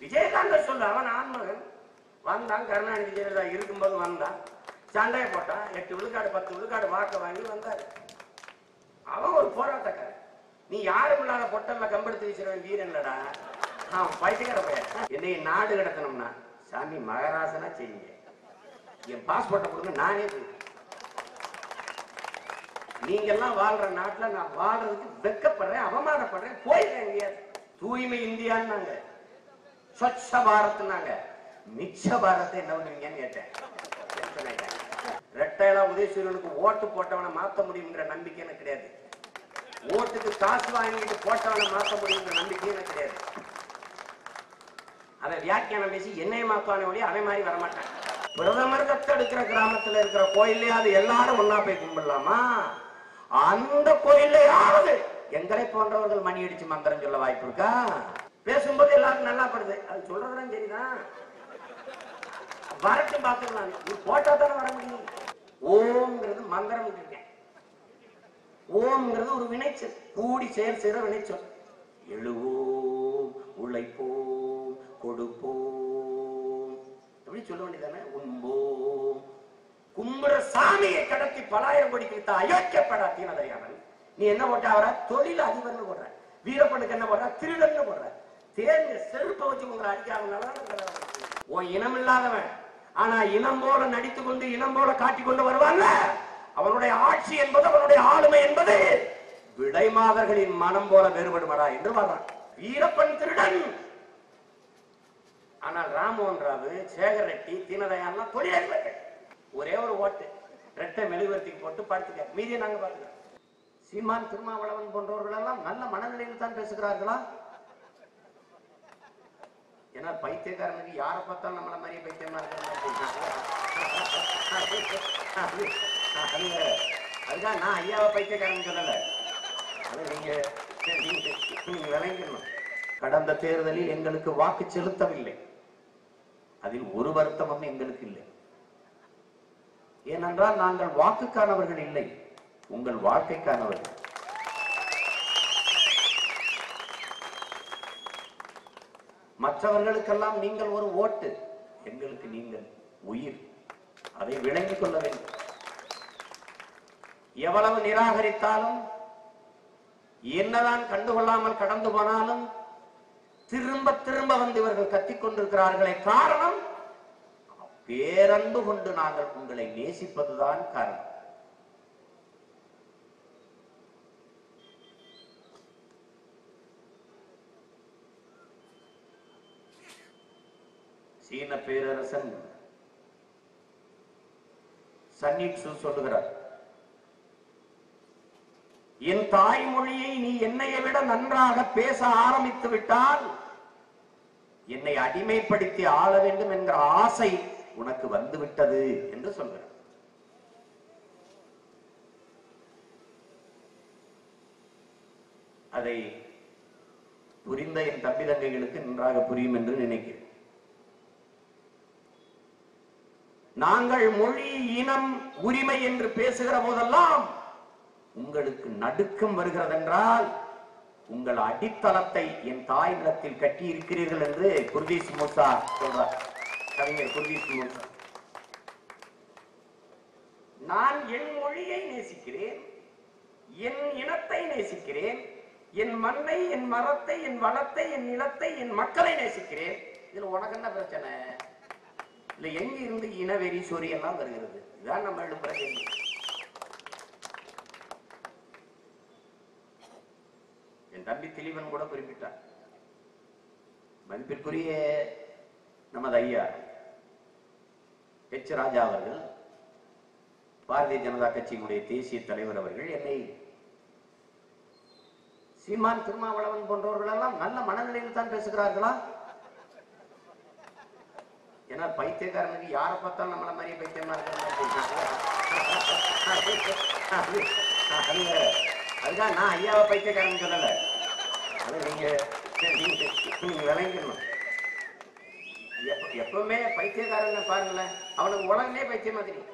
விஜயகாந்த சொல்லு, அவன் ஆண்மகன் வந்தான். கருணாநிதி ஜெயலலிதா இருக்கும்போது வந்தான், சண்டையை போட்டான். 8 விழுக்காடு 10 விழுக்காடு வாக்க வாங்கி வந்தாரு. அவன் ஒரு போராட்டக்காரன். நீ யாரும் இல்லாத பொட்டல்ல கம்பெடுத்து வீசுறவன் வீரன் இல்லடா. பைத்தியக்கார பையன். என்னை நாடு கடத்தணும்னா சாமி மகராசனா செய்யுங்க, என் பாஸ்போர்ட்டை கொடுங்க, நானே போயிடுறேன். நீங்க எல்லாம் வாழ்ற நாட்டுல நான் வாழ்றதுக்கு வெக்கப்படுறேன், அவமானப்படுறேன், போயிடுறேன் எங்கேயாவது. தூய்மை இந்தியான்னாங்க, ஸ்வச்ச பாரத்னாங்க, மிச்ச பாரத்தை என்ன பண்ணுவீங்கன்னு கேட்டேன். ரெட்டையலா உதயசூரியனுக்கு ஓட்டு போட்டவனை மாற்ற முடியுங்கிற நம்பிக்கை எனக்கு கிடையாது. ஓட்டுக்கு காசு வாங்கிட்டு போட்டவனை மாற்ற முடியுங்கிற நம்பிக்கை எனக்கு கிடையாது. அதை வியாக்கியானம் பேசி என்னைய மாத்தானே ஒழிய அவன் மாதிரி வரமாட்டான். பிரதமர் தத்தெடுக்கிற கிராமத்துல இருக்கிற கோயிலே அது எல்லாரும் ஒன்னா போய் கும்பிடலாமா? அந்த கோயிலையாவது எங்களை போன்றவர்கள் மணி அடிச்சு மந்திரம் சொல்ல வாய்ப்பு இருக்கா? பேசும்போது எல்லாருக்கும் நல்லா படுது, அது சொல்றதுதான் சரிதான். வரட்டும் பார்த்துக்கலாம், நீ போட்டா தானே வர முடியும். ஓம்ங்கிறது மந்திரம் இருக்கேன். ஓம்ங்கிறது ஒரு வினைச்சல், கூடி செயல் செய்யற வினைச்சல். எழுவோம், உழைப்போம், கொடுப்போம், எப்படி சொல்ல வேண்டியதானே. உண்போம். கும்புற சாமியை கடத்தி பலாயிரம் கோடிக்கு வித்த அயோக்கியப்படா தீனதயாளன். நீ என்ன போட்ட? அவரை தொழில் அதிபர்னு போடுற. வீரப்பனுக்கு என்ன போடுற? திருடன்னு போடுற. தேர்ந்த செருப்பை வச்சு உங்களை அடிக்காதனால உன் இனம் இல்லாதவன், ஆனா இனம் போல நடித்துக் கொண்டு இனம் போல காட்டிக் கொண்டு வருவாங்க. அவனுடைய ஆட்சி என்பது, அவனுடைய ஆளுமை என்பது விடைமாதர்களின் மனம் போல வேறுபடுமாடா என்று வர்றான். வீரப்பன் திருடன். ஆனால் ராம்மோகன் ராவ், சேகர் ரெட்டி, தீனதயாளன் தொழிலாளர்கள். ஒரே ஒரு ஓட்டு ரெட்டை மெழுகுவர்த்திக்கு போட்டு படுத்துக்க, மீதியை நாங்க பாருங்க. சீமான், திருமாவளவன் போன்றவர்கள் எல்லாம் நல்ல மனநிலையில் தான் பேசுகிறார்களா? ஏன்னா பைத்தியக்காரனுக்கு யாரை பார்த்தாலும் நம்மள மாதிரியே பைத்தியமா இருக்க. அதுதான் நான் ஐயாவை பைத்தியக்காரன் சொல்லல. அது நீங்க விளங்கணும். கடந்த தேர்தலில் எங்களுக்கு வாக்கு செலுத்தவில்லை, அதில் ஒரு வருத்தமும் எங்களுக்கு இல்லை. ஏனென்றால் நாங்கள் வாக்குக்கானவர்கள் இல்லை, உங்கள் வாழ்க்கைக்கானவர்கள். மற்றவர்களுக்கெல்லாம் நீங்கள் ஒரு ஓட்டு, எங்களுக்கு நீங்கள் உயிர். அதை விளங்கிக் கொள்ள வேண்டும். எவ்வளவு நிராகரித்தாலும், என்னதான் கண்டுகொள்ளாமல் கடந்து போனாலும், திரும்ப திரும்ப வந்து இவர்கள் கத்திக் கொண்டிருக்கிறார்களே, காரணம் பேரன்பு கொண்டு நாங்கள் உங்களை நேசிப்பதுதான் காரணம். சீன பேரரசன் சன்னிட்சு சொல்லுகிறார், என் தாய்மொழியை நீ என்னையை விட நன்றாக பேச ஆரம்பித்து விட்டால் என்னை அடிமைப்படுத்தி ஆள வேண்டும் என்கிற ஆசை உனக்கு வந்துவிட்டது என்று சொல்கிறார். அதை புரிந்த என் தம்பி தங்கைகளுக்கு நன்றாக புரியும் என்று நினைக்கிறேன். நாங்கள் மொழி, இனம், உரிமை என்று பேசுகிற போதெல்லாம் உங்களுக்கு நடுக்கம் வருகிறது என்றால் உங்கள் அடித்தளத்தை என் தாய் நிலத்தில் கட்டி இருக்கிறீர்கள் என்று குர்தீஸ் மூசா சொல்றார். கவிஞர் குர்தீஸ் மூசா. நான் என் மொழியை நேசிக்கிறேன், என் இனத்தை நேசிக்கிறேன், என் மண்ணை, என் மரத்தை, என் வளத்தை, என் நிலத்தை, என் மக்களை நேசிக்கிறேன். இதுல உனக்கு என்ன பிரச்சனை? இல்ல எங்க இருந்து இனவெறி சொறி எல்லாம் வருகிறது? இதான் நம்ம எழுப்புற கேள்வி. என் தம்பி திலீபன் கூட குறிப்பிட்டார். மதிப்பிற்குரிய நமது ஐயா எச் ராஜா அவர்கள், பாரதிய ஜனதா கட்சியினுடைய தேசிய தலைவர் அவர்கள், என்னை சீமான், திருமாவளவன் போன்றவர்கள் எல்லாம் நல்ல மனநிலையில் தான் பேசுகிறார்களா? ஏன்னா பைத்தியக்காரனுக்கு யாரை பார்த்தாலும் நம்மள மாதிரியே பைத்தியமா இருக்க. அதுதான் நான் ஐயாவை பைத்தியக்காரன் சொல்லல. அது நீங்க விளங்கிடணும். எப்பவுமே பைத்தியக்காரன் பாருங்களேன், அவனுக்கு உலகமே பைத்தியமா தெரியும்.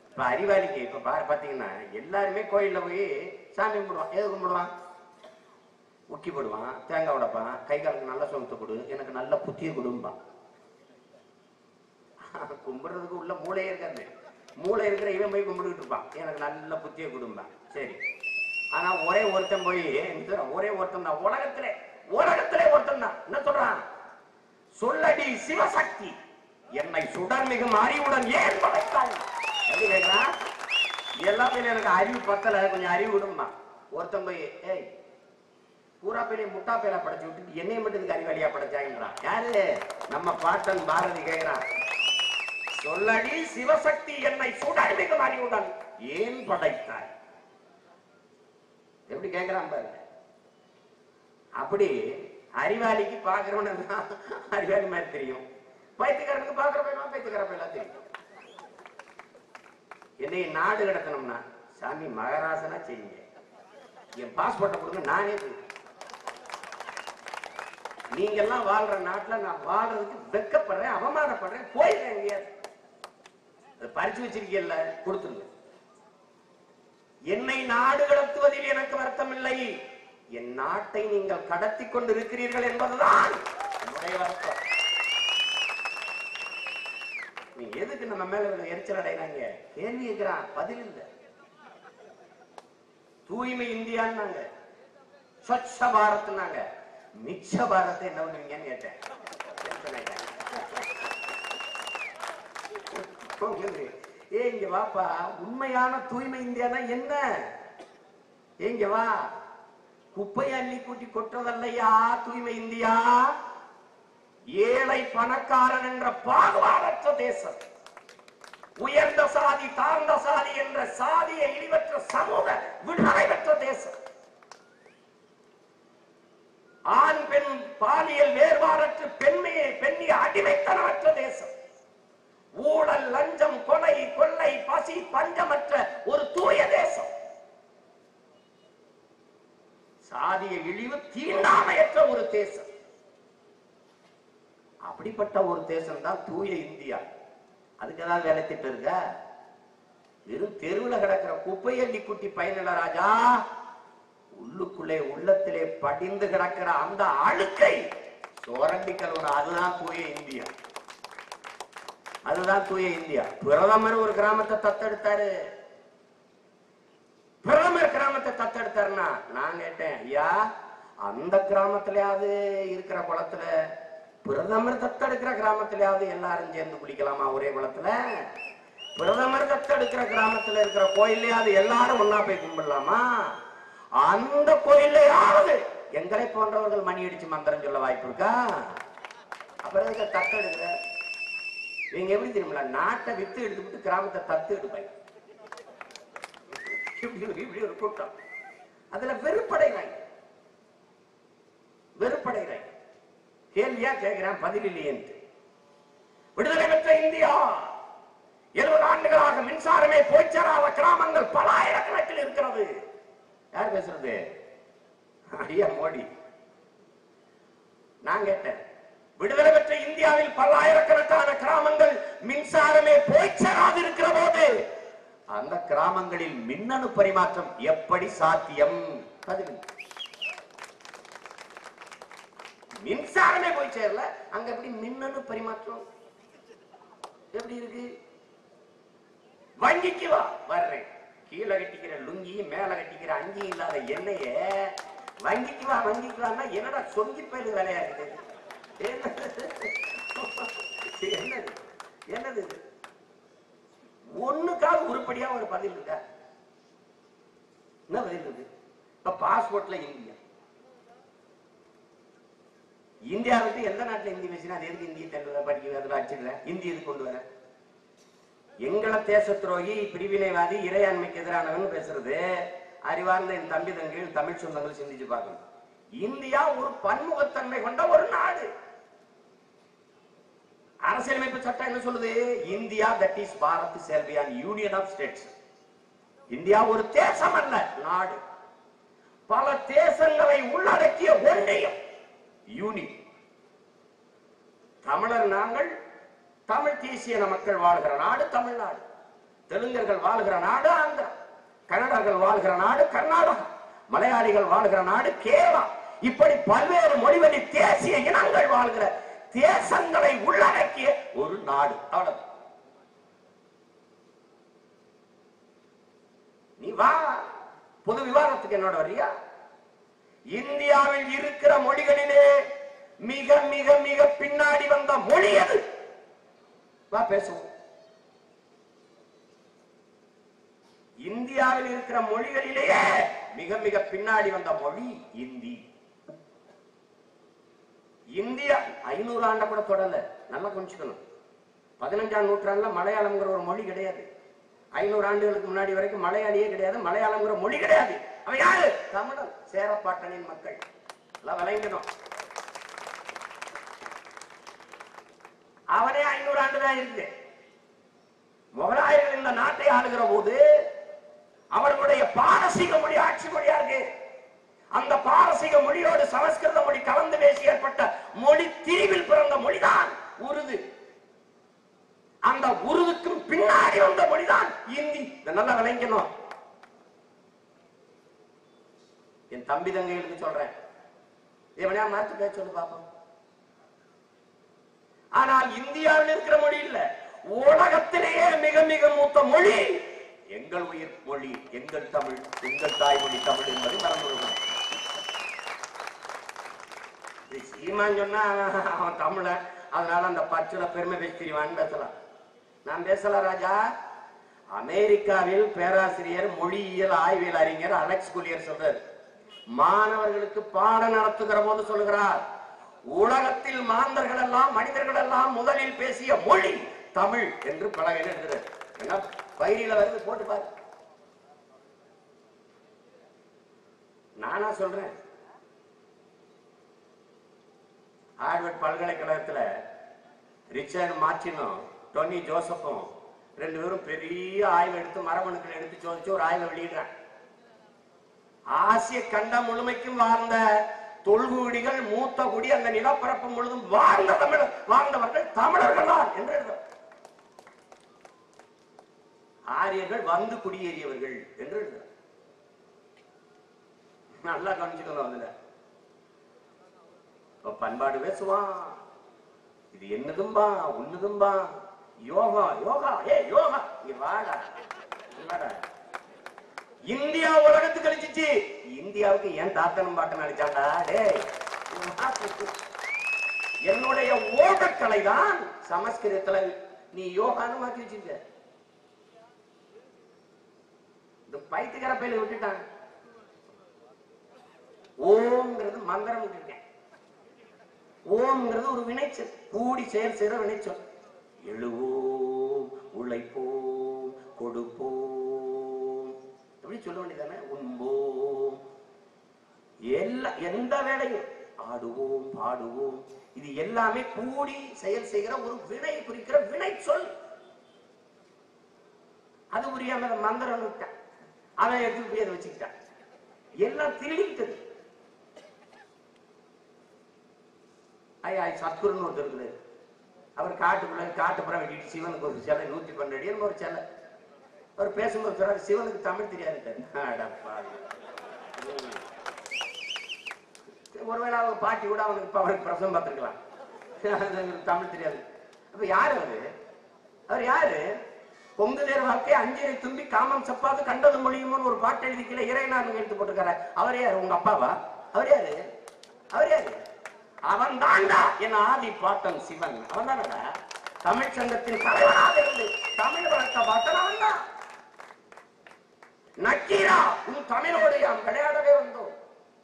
இப்ப அறிவாளிக்கு இப்ப பாத்தீங்கன்னா எல்லாருமே கோயில்ல போய் சாமி கும்பிடுவான். எது கும்பிடுவான்? முக்கி போடுவான், தேங்காய் உடைப்பான், கை காலுக்கு நல்ல சொந்தத்தை கொடு, எனக்கு நல்ல புத்திய குடும்பான். கும்பிடுறதுக்கு உள்ள மூளையே இருக்காது. மூளை இருக்கிற இவன் போய் கும்பிட்டுக்கிட்டு இருப்பான், எனக்கு நல்ல புத்திய குடும்பான். சரி, ஆனா ஒரே ஒருத்தன் போய், ஒரே ஒருத்தன் தான் உலகத்திலே ஒருத்தன் தான். என்ன சொல்றான்? சொல்லடி சிவசக்தி என்னை சுடர் மிகும் அறிவுடன் ஏன் படைத்தாய். எப்படி கேட்கிறான்? எல்லாத்தையும் எனக்கு அறிவு பத்தல, கொஞ்சம் அறிவு விடுமா. ஒருத்தன் போய், ஏய் பூரா பேரைய முட்டா பேரா படைச்சு விட்டு என்னை மட்டும் அறிவாளியா படைச்சாங்கன்றான். யாரு? நம்ம பாட்டன் பாரதி கேட்கிறான். சொல்லடி சிவசக்தி என்னை சுடர் மிகும் அறிவுடன் ஏன் படைத்தாய். எப்படி கேட்கிறான் பாருங்க. அப்படி அறிவாளிக்கு பாக்குறவன அறிவாளி மாதிரி தெரியும், பைத்தியக்காரனுக்கு பாக்குறவன் பைத்தியக்காரப்பெல்லாம் தெரியும். என்னை நாடு கடத்தணும்னா சாமி மகராசனா செய்யுங்க, என் பாஸ்போர்ட்டை கொடுங்க, நானே நீங்க எல்லாம் வாழ்ற நாட்டுல நான் வாழ்றதுக்கு வெக்கப்படுறேன், அவமானப்படுறேன், போயிடுறேன். எங்கேயாவது பறிச்சு வச்சிருக்கீல்ல, கொடுத்துருங்க. என்னை நாடு கடத்துவதில் எனக்கு வருத்தம் இல்லை, என் நாட்டை நீங்கள் கடத்தி கொண்டு இருக்கிறீர்கள் என்பதுதான் என்னுடைய வருத்தம். நீங்க எதுக்கு நம்ம மேல எரிச்சல் அடைகிறாங்க? கேள்வி கேட்கிறான், பதில் இல்லை. தூய்மை இந்தியான்னாங்க, ஸ்வச்ச பாரத்னாங்க, மிச்ச பாரத்தை என்ன பண்ணுவீங்கன்னு கேட்டேன். இங்க வாப்பா, உண்மையான தூய்மை இந்தியானா என்ன? இங்க வா, குப்பையை அள்ளி கூட்டி கொட்டுறதல்லையா தூய்மை இந்தியா. ஏழை பணக்காரன் என்ற பாகுபாடற்ற தேசம், உயர்ந்த சாதி தாழ்ந்த சாதி என்ற சாதியை இழிவற்ற சமூக விடுதலை பெற்ற தேசம், ஆண் பெண் பாலியல் வேறுபாடற்ற பெண்ணிய அடிமைத்தனமற்ற தேசம், ஊழல் லஞ்சம் கொலை கொள்ளை பசி பஞ்சமற்ற ஒரு தூய தேசம், சாதிய இழிவு தீண்டாமையற்ற ஒரு தேசம். அப்படிப்பட்ட ஒரு தேசம் தான் தூய இந்தியா. அதுக்கு ஏதாவது வேலை திட்டம் இருக்க? வெறும் தெருவில் கிடக்கிற குப்பையள்ளி குட்டி பயனில்ல ராஜா, உள்ளுக்குள்ளே உள்ளத்திலே படிந்து கிடக்கிற அந்த அழுக்கை சோரண்டி கழுவணும். அதுதான் தூய இந்தியா, அதுதான் தூய இந்தியா. பிரதமர் ஒரு கிராமத்தை தத்தெடுத்தாரு, பிரதமர் கிராமத்தை தத்தெடுத்தாருன்னா நான் கேட்டேன், ஐயா அந்த கிராமத்திலேயாவது இருக்கிற குளத்துல, பிரதமர் தத்தெடுக்கிற கிராமத்திலேயாவது எல்லாரும் சேர்ந்து குளிக்கலாமா ஒரே குளத்துல? பிரதமர் தத்தெடுக்கிற கிராமத்துல இருக்கிற கோயிலையாவது எல்லாரும் ஒன்னா போய் கும்பிடலாமா? அந்த கோயிலையாவது எங்களை போன்றவர்கள் மணி அடிச்சு மந்திரம் சொல்ல வாய்ப்பு இருக்கா? அப்புறம் தத்தெடுக்கிற நீங்க எப்படி தெரியுங்களா, நாட்டை வித்து எடுத்துக்கிட்டு கிராமத்தை தத்து எடுப்பாங்க. இப்படி ஒரு கூட்டம், அதுல வெறுப்படைகிறாங்க. கேள்வியா கேட்கிறேன், பதில் இல்லையே. விடுதலை பெற்ற இந்தியா 70 ஆண்டுகளாக மின்சாரமே போய்ச்சேராத கிராமங்கள் பல ஆயிரக்கணக்கில் இருக்கிறது. யார் பேசுறது? ஐயா மோடி. நான் கேட்டேன், விடுதலை பெற்ற இந்தியாவில் பல்லாயிரக்கணக்கான கிராமங்கள் மின்சாரமே போய்ச்சேராது இருக்கிற போது அந்த கிராமங்களில் மின்னணு பரிமாற்றம் எப்படி சாத்தியம்? மின்சாரமே போய் சேரல, அங்க எப்படி மின்னணு பரிமாற்றம் எப்படி இருக்கு? வங்கிக்கு வா, வர்றேன். கீழே கட்டிக்கிற லுங்கி மேல கட்டிக்கிற அங்கி இல்லாத எண்ணெய வங்கிக்கு வா வான்னா என்னடா சொங்கி பயிர் வேலையா இருக்குது? என்னது ஒண்ணுக்காக உருப்படியா ஒரு பதில் இருக்கா? என்ன பதில் இருக்கு? இப்ப பாஸ்போர்ட்ல இந்தியா விட்டு எந்த நாட்டுல இந்தி பேசினா அது எதுக்கு இந்திய படிக்க அதுல அச்சிடல? இந்தி எது கொண்டு வர? எங்கள தேச துரோகி, பிரிவினைவாதி, இறையாண்மைக்கு எதிரானவன் பேசுறது அறிவார்ந்த என் தம்பி தங்கிகள் தமிழ் சொந்தங்கள் சிந்திச்சு பார்க்கணும். இந்தியா ஒரு பன்முகத்தன்மை கொண்ட ஒரு நாடு. அரசியலமைப்பு சட்டம் என்ன சொல்லுது? India that is Bharat shall be an union of states. India ஒரு தேசம் அல்ல, நாடு. பல தேசங்களை உள்ளடக்கிய ஒன்றியம், யூனிட். தமிழர் நாங்கள், தமிழ் தேசிய மக்கள் வாழ்கிற நாடு தமிழ்நாடு, தெலுங்கர்கள் வாழ்கிற நாடு ஆந்திரா, கன்னடர்கள் வாழ்கிற நாடு கர்நாடகா, மலையாளிகள் வாழ்கிற நாடு கேரளா. இப்படி பல்வேறு மொழிவழி தேசிய இனங்கள் வாழ்கிற தேசங்களை உள்ளடக்கிய ஒரு நாடு. அவ்வளவு. நீ வா, பொது விவாதத்துக்கு என்னோட வரியா? இந்தியாவில் இருக்கிற மொழிகளிலே மிக மிக மிக பின்னாடி வந்த மொழி எது? வா பேசுவோம். இந்தியாவில் இருக்கிற மொழிகளிலேயே மிக மிக பின்னாடி வந்த மொழி இந்தி. இந்தியா 500 ஆண்ட கூட தொடல. நல்லா கொஞ்சிக்கணும். 15ஆம் நூற்றாண்டுல மலையாளம்ங்கிற ஒரு மொழி கிடையாது. 500 ஆண்டுகளுக்கு முன்னாடி வரைக்கும் மலையாளியே கிடையாது. மலையாளம்ங்கிற மொழி கிடையாது. அவன் யாரு? தமிழன், சேரப்பாட்டனின் மக்கள். எல்லாம் விளங்கணும். அவனே 500 ஆண்டு தான் இருக்கு. முகலாயர்கள் இந்த நாட்டை ஆளுகிற போது அவர்களுடைய பாரசீக மொழி ஆட்சி மொழியா இருக்கு. அந்த பாரசீக மொழியோடு சமஸ்கிருத மொழி கலந்து பேசி ஏற்பட்ட மொழி திரிவில் பிறந்த மொழிதான் உருது. அந்த உருதுக்கும் பின்னாடி வந்த மொழிதான் இந்தி. நல்லா விளங்கணும். என் தம்பி தங்கைகளுக்கு சொல்றேன், எவனையா மாற்றி பேச சொல்லு பாப்போம். ஆனால் இந்தியாவில் இருக்கிற மொழி இல்ல, உலகத்திலேயே மிக மிக மூத்த மொழி எங்கள் உயிர் மொழி, எங்கள் தமிழ், எங்கள் தாய்மொழி தமிழ் என்பதை மறந்துவிடுவோம். சீமான் சொன்னா அவன் தமிழன், அதனால அந்த பச்சுல பெருமை பேசிடுவான்னு பேசலாம். நான் பேசல ராஜா. அமெரிக்காவில் பேராசிரியர் மொழியியல் ஆய்வியல் அறிஞர் அலெக்ஸ் குலியர் சொல்றார், மாணவர்களுக்கு பாடம் நடத்துகிற போது சொல்லுகிறார், உலகத்தில் மாந்தர்கள் எல்லாம் மனிதர்கள் எல்லாம் முதலில் பேசிய மொழி தமிழ் என்று பலகையில் எழுதுறார். என்ன பயிரில வருது, போட்டு பாரு. நானா சொல்றேன். ஹார்வர்ட் பல்கலைக்கழகத்துல ரிச்சர்ட் மார்டினும் டொனி ஜோசப்பும் 2 பேரும் பெரிய ஆய்வு எடுத்து மரபணுக்கள் எடுத்து சோதிச்சு ஒரு ஆய்வை வெளியிடுறாங்க. ஆசிய கண்டம் முழுமைக்கும் வாழ்ந்த தொல்குடிகள் மூத்த குடி அந்த நிலப்பரப்பு முழுதும் வாழ்ந்தவர்கள் தமிழர்கள் தான் என்று எழுதுறார். ஆரியர்கள் வந்து குடியேறியவர்கள் என்று எழுதுறார். நல்லா கவனிச்சுக்கணும். அதுல பண்பாடு பேசுவான், இது என்னதும்பா ஒண்ணுதும்பா, யோகா யோகா ஏ யோகா இங்க வாடா. இந்தியா உலகத்துக்கு அழிச்சிச்சு, இந்தியாவுக்கு ஏன் தாத்தனும் பாட்டன் அழிச்சாண்டா? என்னுடைய ஓகக்கலை தான் சமஸ்கிருதத்துல நீ யோகான்னு மாற்றி வச்சிருக்க. இந்த பைத்தியக்கார பையில விட்டுட்டாங்க. ஓம்ங்கிறது மந்திரம் இருக்கேன். ஓம்ங்கிறது ஒரு வினைச்சல், கூடி செயல் செய்யற வினைச்சல். எழுவோம், உழைப்போம், கொடுப்போம், எப்படி சொல்ல வேண்டியதானே? உண்போம், எந்த வேலையும் ஆடுவோம், பாடுவோம், இது எல்லாமே கூடி செயல் செய்கிற ஒரு வினை குறிக்கிற வினை சொல். அது புரியாம மந்திரம் விட்டான், அவன் எடுத்து போய் அதை வச்சுக்கிட்டான். எல்லாம் திருடிக்கிட்டது. சத்குருன்னு ஒருத்தர் இருக்குது. அவர் காட்டுப்புறம் வெட்டிட்டு சிவனுக்கு ஒரு சிலை 112 அடி ஒரு சிலை. அவர் பேசும்போது சொல்றாரு, சிவனுக்கு தமிழ் தெரியாது. ஒருவேளை அவங்க பாட்டி கூட அவனுக்கு இப்ப அவருக்கு பிரசவம் பார்த்திருக்கலாம், தமிழ் தெரியாது. அப்ப யாரு அவரு? அவர் யாரு? பொங்கு தேர் வாழ்க்கை அஞ்சரை தும்பி காமம் சப்பாது கண்டது மொழியுமோன்னு ஒரு பாட்டு எழுதிக்கல இறைநாள் எழுத்து போட்டுக்கார. அவர் யாரு? உங்க அப்பாவா? அவர் யாரு? அவர் யாரு? அவன் தாண்டா என் ஆதி பாட்டன் சிவன். அவன் தானடா தமிழ் சங்கத்தின் தலைவனாக இருந்து தமிழ் வளர்த்த பாட்டன் அவன் தான். நக்கீரா உன் தமிழோடு யாம் விளையாடவே வந்தோம்.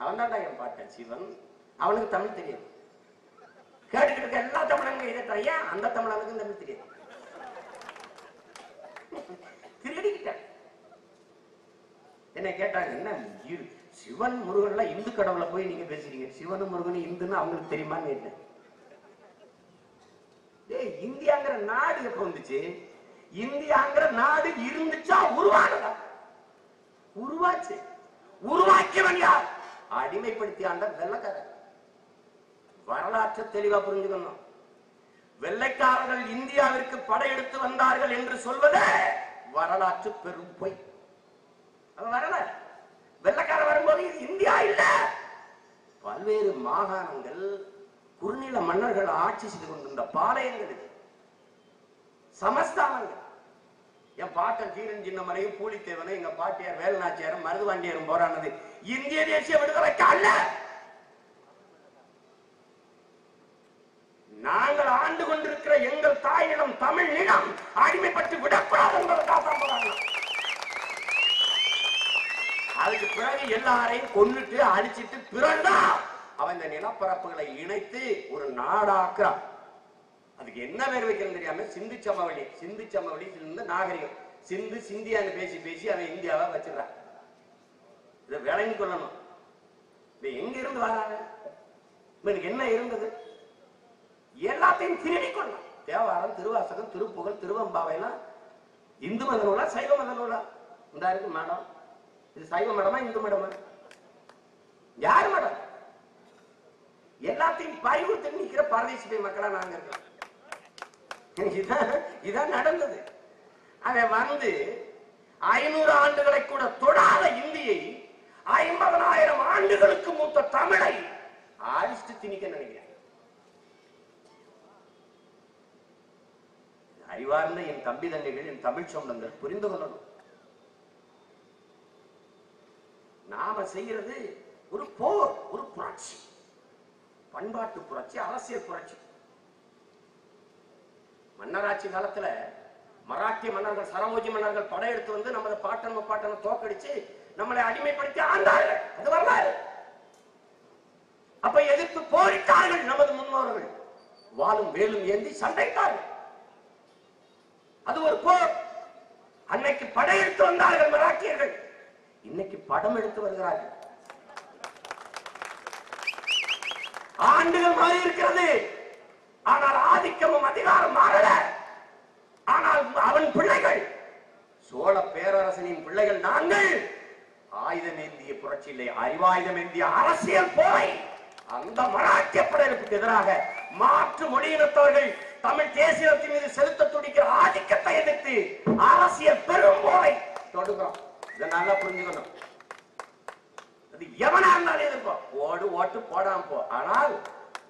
அவன் தாண்டா என் பாட்டன் சிவன். அவனுக்கு தமிழ் தெரியும். கேட்டுக்கிட்டு இருக்க எல்லா தமிழங்க இதை தையா, அந்த தமிழனுக்கும் தமிழ் தெரியாது. திருடிக்கிட்ட என்ன கேட்டாங்க, என்ன சிவன் முருகன்ல இந்து கடவுளை போய் நீங்க பேசுறீங்க, சிவனும் முருகனும் இந்துன்னு அவங்களுக்கு தெரியுமான்னு கேட்டேன். இந்தியாங்கிற நாடு எப்ப வந்துச்சு? இந்தியாங்கிற நாடு இருந்துச்சா உருவானதா? உருவாச்சு. உருவாக்கியவன் யார்? அடிமைப்படுத்தி ஆண்ட வெள்ளைக்காரர். வரலாற்று தெளிவா புரிஞ்சுக்கணும். வெள்ளைக்காரர்கள் இந்தியாவிற்கு படையெடுத்து வந்தார்கள் என்று சொல்வதே வரலாற்று பெரும் பொய். அது வரல. வெள்ளைக்கார வரும்போது இது இந்தியா இல்ல, பல்வேறு மாகாணங்கள் குறுநில மன்னர்கள் ஆட்சி செய்து கொண்டிருந்த பாளையங்கள், சமஸ்தானங்கள். என் பாட்டன் தீரன் சின்னமலையும் பூலித்தேவனும் எங்க பாட்டியார் வேலுநாச்சியாரும் மருதுவாண்டியரும் போரானது இந்திய தேசிய விடுதலைக்கு அல்ல. நாங்கள் ஆண்டு கொண்டிருக்கிற எங்கள் தாயிடம் தமிழ் நிலம் அடிமைப்பட்டு விடக்கூடாது என்பதற்காக போராடினோம். அதுக்கு பிறகு எல்லாரையும் கொன்னுட்டு அழிச்சிட்டு பிறகுதான் அவன் இந்த நிலப்பரப்புகளை இணைத்து ஒரு நாடாக்குறான். அதுக்கு என்ன பேர் வைக்கிறது தெரியாம சிந்து சமவெளி, சிந்து சமவெளி நாகரிகம், சிந்து சிந்தியான்னு பேசி பேசி அவன் இந்தியாவை வச்சிடறான். இதை விளங்கி கொள்ளணும். எங்க இருந்து வராங்க? இவனுக்கு என்ன இருந்தது? எல்லாத்தையும் திருடி கொள்ளலாம். தேவாரம், திருவாசகம், திருப்புகழ், திருவம்பாவை எல்லாம் இந்து மத நூலா சைவ மத நூலா? இந்த இருக்கு மடம். இது சைவ மடமா இந்து மடமா? யாரு மடம்? எல்லாத்தையும் பறிவுறுத்தி நிற்கிற பரதேசி மக்களா நாங்க இருக்கோம். இதான் நடந்தது. அவன் வந்து 500 ஆண்டுகளை கூட தொடாத இந்தியை 50,000 ஆண்டுகளுக்கு மூத்த தமிழை அழிச்சு திணிக்க நினைக்கிறேன். அறிவார்ந்த என் தம்பி தங்கைகள், என் தமிழ் சொந்தங்கள் புரிந்து கொள்ளணும். நாம செய்யறது ஒரு போர், ஒரு புரட்சி, பண்பாட்டு புரட்சி, அரசியல் புரட்சி. மன்னராட்சி காலத்துல மராட்டிய மன்னர்கள், சரபோஜி மன்னர்கள் படையெடுத்து வந்து நமது பாட்டன் முப்பாட்டனை தோக்கடிச்சு நம்மளை அடிமைப்படுத்தி ஆண்டார்கள். அது வரலாறு. அப்ப எதிர்த்து போரிட்டார்கள் நமது முன்னோர்கள். வாளும் வேலும் ஏந்தி சண்டைத்தார்கள். அது ஒரு போர். அன்னைக்கு படையெடுத்து வந்தார்கள் மராட்டியர்கள், இன்னைக்கு படம் எடுத்து வருகிறார்கள். ஆண்டுகள் மாறி இருக்கிறது, ஆனால் ஆதிக்கமும் அதிகாரம் மாறல. ஆனால் அவன் பிள்ளைகள், சோழ பேரரசனின் பிள்ளைகள் நாங்கள் ஆயுதம் ஏந்திய புரட்சி இல்லை, அறிவாயுதம் ஏந்திய அரசியல் போரை அந்த மராட்டிய படையெடுப்புக்கு எதிராக மாற்று மொழியினத்தவர்கள் தமிழ் தேசியத்தின் மீது செலுத்த துடிக்கிற ஆதிக்கத்தை எதிர்த்து அரசியல் பெரும் போரை தொடுக்கிறோம். இதை நல்லா புரிஞ்சுக்கணும். அது எவனா இருந்தாலும் எதிர்ப்போம். ஓடு ஓட்டு போடாம போ. ஆனால்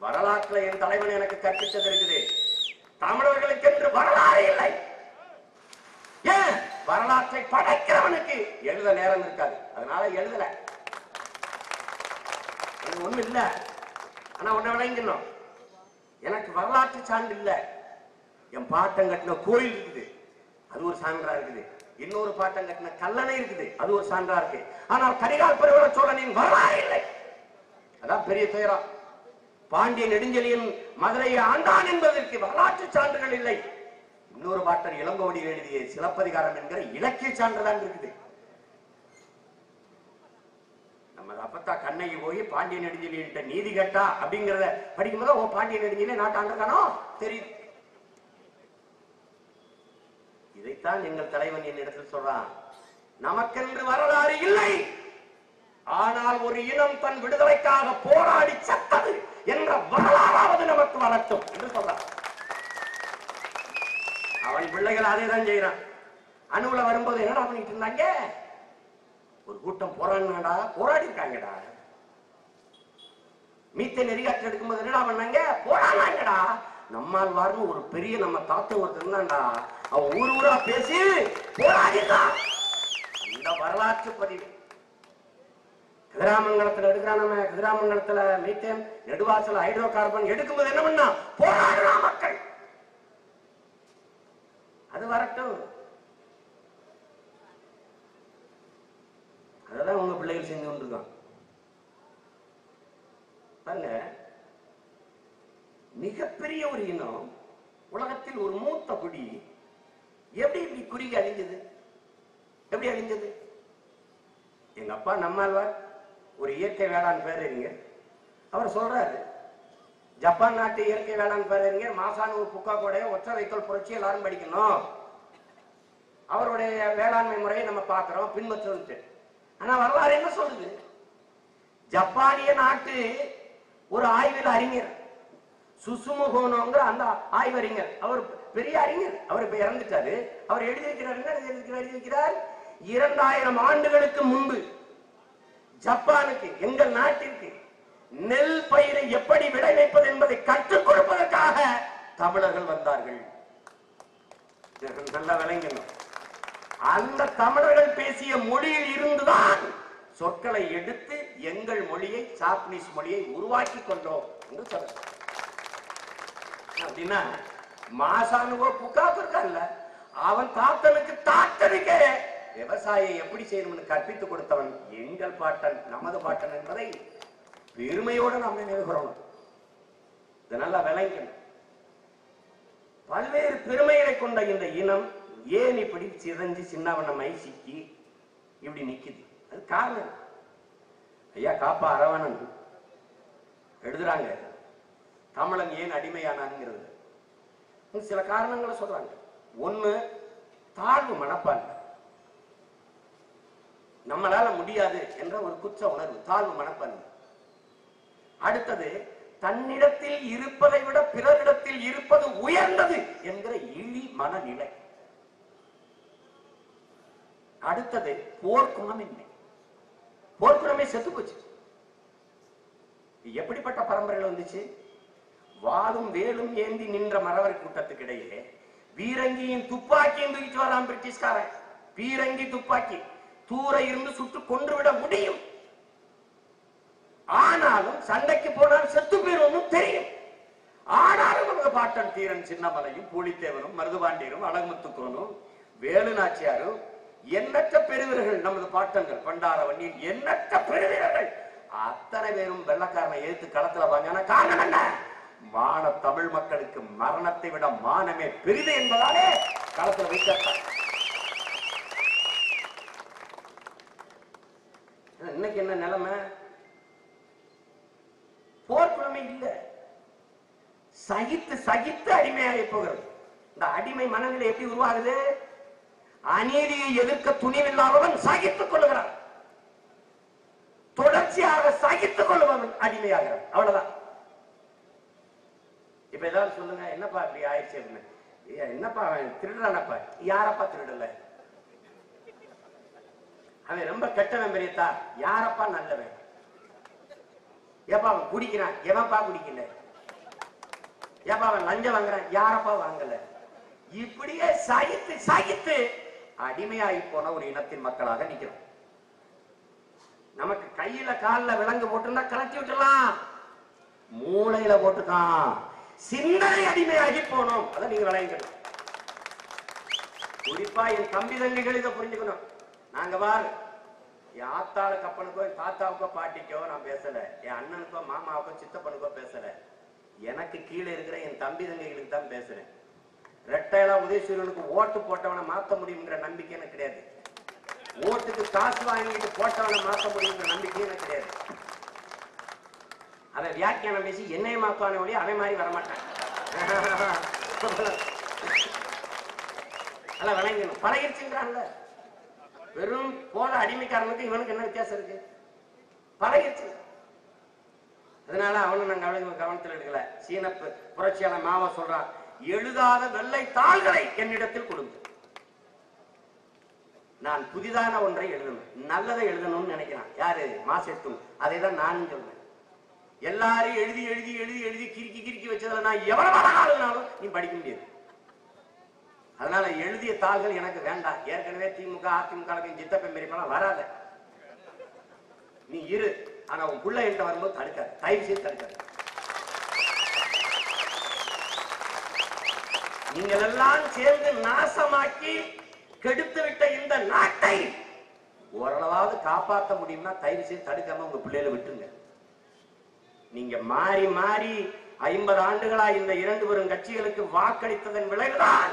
வரலாற்றுல என் தலைவன் எனக்கு கற்பித்தது இருக்குது, தமிழர்களுக்கு என்று வரலாறு இல்லை. ஏன்? வரலாற்றை படைக்கிறவனுக்கு எழுத நேரம் இருக்காது, அதனால எழுதல. ஒண்ணு இல்ல. ஆனா ஒண்ணு விளங்கணும், எனக்கு வரலாற்று சான்று இல்ல. என் பாட்டம் கட்டின கோயில் இருக்குது, அது ஒரு சான்றா இருக்குது. இன்னொரு பாட்டம் கட்டின கல்லணை இருக்குது, அது ஒரு சான்றா இருக்கு. ஆனால் கரிகால் பெருவள சோழனின் வரலாறு இல்லை. அதான் பெரிய துயரம். பாண்டிய நெடுஞ்செழியன் மதுரையை ஆண்டான் என்பதற்கு வரலாற்று சான்றுகள் இல்லை. இன்னொரு பாட்டன் இளங்கோவடியில் எழுதிய சிலப்பதிகாரம் என்கிற இலக்கிய சான்றுதான் இருக்குது. நம்ம அப்பத்தா கண்ணகி போய் பாண்டிய நெடுஞ்செழியன் நீதி கேட்டா அப்படிங்கிறத படிக்கும்போது ஓ பாண்டிய நெடுஞ்செழியன் நாட்டாண்டிருக்கானோ தெரியுது. இதைத்தான் எங்கள் தலைவன் என்னிடத்தில் சொல்றான், நமக்கென்று வரலாறு இல்லை, ஆனால் ஒரு இனம் தன் விடுதலைக்காக போராடி சத்தது என்ற வரலாறாவது நமக்கு வரட்டும் என்று சொல்றான். அவன் பிள்ளைகள் அதே தான் செய்யறான். அணுவுல வரும்போது என்னடா பண்ணிட்டு இருந்தாங்க? ஒரு கூட்டம் போராடினாடா, போராடி இருக்காங்கடா. மீத்தேன் எரிகாற்று எடுக்கும்போது என்னடா பண்ணாங்க? போராடினாங்கடா. நம்மாழ்வார்னு ஒரு பெரிய நம்ம தாத்தன் ஒருத்தர் இருந்தான்டா, அவன் ஊர் ஊரா பேசி போராடிதான். இந்த வரலாற்று பதிவு கதிராமங்கலத்துல எடுக்கிறான். நம்ம கதிராமங்கலத்துல மீத்தேன், நெடுவாசல் ஹைட்ரோ கார்பன் எடுக்கும்போது என்ன பண்ணா? போராடுறா மக்கள். அது வரட்டும். அததான் உங்க பிள்ளைகள் செஞ்சு கொண்டிருக்கான். பாருங்க, மிகப்பெரிய ஒரு இனம், உலகத்தில் ஒரு மூத்த குடி எப்படி இப்படி குறுகி அழிஞ்சது? எப்படி அழிஞ்சது? எங்க அப்பா நம்மாழ்வார் ஒரு இயற்கை வேளாண் பேரறிஞர். அவர் சொல்றாரு, ஜப்பான் நாட்டு இயற்கை வேளாண் பேரறிஞர் மாசானூர் புக்கா கோடைய ஒற்றை வைக்கோல் புரட்சி எல்லாரும் படிக்கணும். அவருடைய வேளாண்மை முறையை நம்ம பார்க்கிறோம், பின்பற்ற. ஆனா வரலாறு என்ன சொல்லுது? ஜப்பானிய நாட்டு ஒரு ஆய்வில் அறிஞர் சுசுமுகோனோங்கிற அந்த ஆய்வறிஞர், அவர் பெரிய அறிஞர், அவர் இப்ப இறந்துட்டாரு. அவர் எழுதியிருக்கிறார் 2000 ஆண்டுகளுக்கு முன்பு ஜப்பானுக்கு, எங்கள் நாட்டிற்கு நெல் பயிரை எப்படி விளைவிப்பது என்பதை கற்றுக் கொடுப்பதற்காக தமிழர்கள் வந்தார்கள். நல்லா விளங்கணும். அந்த தமிழர்கள் பேசிய மொழியில் இருந்துதான் சொற்களை எடுத்து எங்கள் மொழியை, ஜாப்பனீஸ் மொழியை உருவாக்கி கொண்டோம் என்று சொல்ற. அப்படின்னா மாசானுவோ புக்காக்கு இருக்கான்ல, அவன் தாத்தனுக்கு தாத்தனுக்கே விவசாயம் எப்படி செய்யணும்னு கற்பித்து கொடுத்தவன் எங்கள் பாட்டன், நமது பாட்டன் என்பதை பெருமையோடு நாம் நினைவுகிறோம். இதனால விளங்கணும். பல்வேறு பெருமைகளை கொண்ட இந்த இனம் ஏன் இப்படி சிதைஞ்சு சின்னவண்ணமாய் சிக்கி இப்படி நிக்குது? அது காரணம். ஐயா காப்பா அரவணன் எழுதுறாங்க, தமிழன் ஏன் அடிமையானாங்கிறது. சில காரணங்களை சொல்றாங்க. ஒண்ணு, தாழ்வு மனப்பான்மை, நம்மளால முடியாது என்ற ஒரு குற்ற உணர்வு, தாழ்வு மனப்பான்மை. அடுத்தது, தன்னிடத்தில் இருப்பதை விட பிறரிடத்தில் இருப்பது உயர்ந்தது என்கிற இழி மனநிலை. அடுத்தது, போர்க்குணமின்மை. போர்க்குணமே செத்து போச்சு. எப்படிப்பட்ட பரம்பரையில் வந்துச்சு? வாளும் வேலும் ஏந்தி நின்ற மறவர் கூட்டத்துக்கு இடையே பீரங்கியின் துப்பாக்கியும் தூக்கிட்டு வரான் பிரிட்டிஷ்காரன். பீரங்கி துப்பாக்கி தூர இருந்து சுட்டு கொன்றுவிட முடியும், ஆனாலும் சண்டைக்கு போனால் செத்து போயிரும் தெரியும். ஆனாலும் அவங்க பாட்டன் தீரன் சின்னமலையும் பூலித்தேவனும் மருதுபாண்டியரும் அழகுமுத்துக்கோனும் வேலு நாச்சியாரும் எண்ணற்ற பெருவீரர்கள், நமது பாட்டங்கள் பண்டார வண்டியில் எண்ணற்ற பெருவீரர்கள் அத்தனை பேரும் வெள்ளக்காரனை எதிர்த்து களத்துல வாங்க. காரணம் என்ன? மான தமிழ் மக்களுக்கு மரணத்தை விட மானமே பெரிது என்பதாலே களத்துல வைத்தார். இன்னைக்கு என்ன நிலைமை? போர்க்குணமே இல்ல, சகித்து சகித்து அடிமையாக போகிறது. இந்த அடிமை மனநிலை எப்படி உருவாகுது? அநீதியை எதிர்க்க துணிவில்லாதவன் சகித்துக் கொள்ளுகிறான், தொடர்ச்சியாக சகித்துக் கொள்ளுபவன் அடிமையாகிறான். அவ்வளவுதான். இப்ப ஏதாவது சொல்லுங்க, என்னப்பா இப்படி ஆயிடுச்சு அப்படின்னு. என்னப்பா அவன் திருடுறானப்பா? யாரப்பா திருடல? அவன் ரொம்ப கெட்டவன் பெரியத்தா. யாரப்பா நல்லவன்? ஏப்பா அவன் குடிக்கிறான்? எவன்ப்பா குடிக்கல? ஏப்பா அவன் லஞ்சம் வாங்குறான்? யாரப்பா வாங்கல? இப்படியே சகித்து சகித்து அடிமையாகி போன ஒரு இனத்தின் மக்களாக நிக்கிறோம். நமக்கு கையில காலில் விலங்கு போட்டுருந்தா கலட்டி விட்டுலாம், மூளையில போட்டுக்கான். சிந்தனை அடிமையாகி போனோம். அதை நீங்க விளையணும். குறிப்பா என் தம்பி தங்கைகள் இதை புரிஞ்சுக்கணும். நாங்க பாரு, என் ஆத்தாளுக்கு அப்பனுக்கோ என் தாத்தாவுக்கோ பாட்டிக்கோ நான் பேசல, என் அண்ணனுக்கோ மாமாவுக்கோ சித்தப்பனுக்கோ பேசல, எனக்கு கீழே இருக்கிற என் தம்பி தங்கைகளுக்கு தான் பேசுறேன். ரெட்டையில உதயசூரியனுக்கு ஓட்டு போட்டவனை மாற்ற முடியுங்கிற நம்பிக்கை எனக்கு கிடையாது. ஓட்டுக்கு காசு வாங்கிட்டு போட்டவனை மாற்ற முடியுங்கிற நம்பிக்கை எனக்கு கிடையாது. அதை வியாக்கியானம் பேசி என்னைய மாத்தான ஒளி அவன் மாதிரி வரமாட்டான். அதெல்லாம் விளங்கணும். பழகிருச்சுங்கிறான்ல, வெறும் போல அடிமைக்காரனுக்கு இவனுக்கு என்ன வித்தியாசம் இருக்கு? பழகிருச்சு. அதனால அவனும் நாங்க கவனத்தில் எடுக்கல. சீன புரட்சியாளர் மாவ சொல்றான், எழுதாத வெள்ளை தாள்களை என்னிடத்தில் கொடுங்க, நான் புதிதான ஒன்றை எழுதணும், நல்லதை எழுதணும்னு நினைக்கிறான். யாரு? மாசெட்டும். அதை தான் நானும் சொல்றேன். எல்லாரும் எழுதி எழுதி எழுதி எழுதி கிறுக்கி கிறுக்கி வச்சதுல நான் எவ்வளவு ஆளுனாலும் நீ படிக்க முடியாது. அதனால எழுதிய தாள்கள் எனக்கு வேண்டாம். ஏற்கனவே திமுக அதிமுக சித்தப்பன் பெரியப்பெல்லாம் வராத, நீ இரு. ஆனா உன் புள்ள என்ற வரும்போது தடுக்காது, தயவு செய்து தடுக்காது. நீங்கள் எல்லாம் சேர்ந்து நாசமாக்கி கெடுத்து விட்ட இந்த நாட்டை ஓரளவாவது காப்பாற்ற முடியும்னா தயவு செய்து தடுக்காம உங்க பிள்ளைகளை விட்டுருங்க. நீங்க மாறி மாறி 50 ஆண்டுகளா இந்த 2 பெரும் கட்சிகளுக்கு வாக்களித்ததன் விளைவுதான்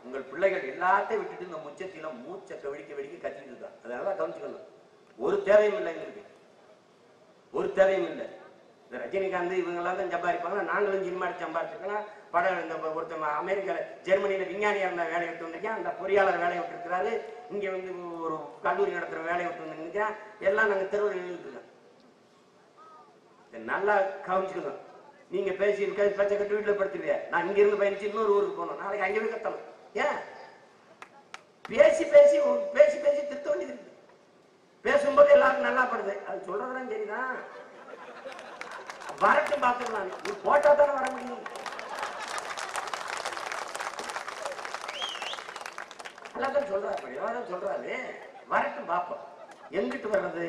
உங்கள் பிள்ளைகள் எல்லாத்தையும் விட்டுட்டு இந்த முச்சத்தில மூச்சை வெடிக்க வெடிக்க கத்திட்டு இருக்கா. அதனால கவனிச்சுக்கணும். ஒரு தேவையும் இல்லை எங்களுக்கு, ஒரு தேவையும் இல்லை. இந்த ரஜினிகாந்த் இவங்க எல்லாம் தான் சம்பாதிப்பாங்க, நாங்களும் சினிமா சம்பாதிச்சிருக்கோம். படம் இந்த ஒருத்தர் அமெரிக்கால ஜெர்மனியில விஞ்ஞானியா இருந்த வேலையை விட்டு வந்திருக்கேன், அந்த பொறியாளர் வேலையை விட்டு இருக்கிறாரு, இங்க வந்து ஒரு கல்லூரி நடத்துற வேலையை விட்டு வந்து எல்லாம் நாங்க தெருவில் எழுதிட்டு. நல்லா கவனிச்சுக்கணும். நீங்க பேசி பேச்ச கட்டு வீட்டுல படுத்துருவியா, நான் இங்க இருந்து பயணிச்சு இன்னொரு ஊருக்கு போகணும், நாளைக்கு அங்கே போய் கத்தணும். ஏன் பேசி பேசி பேசி பேசி திருத்த வேண்டியது இருக்கு. பேசும்போது எல்லாரும் நல்லா படுது, அது சொல்றதுதான் சரிதான். வரட்டும் பார்த்துக்கலாம். நீ போட்டா தானே வர முடியும். எல்லாத்தையும் சொல்றாரு, வரட்டும் பார்ப்போம். எங்கிட்டு வர்றது?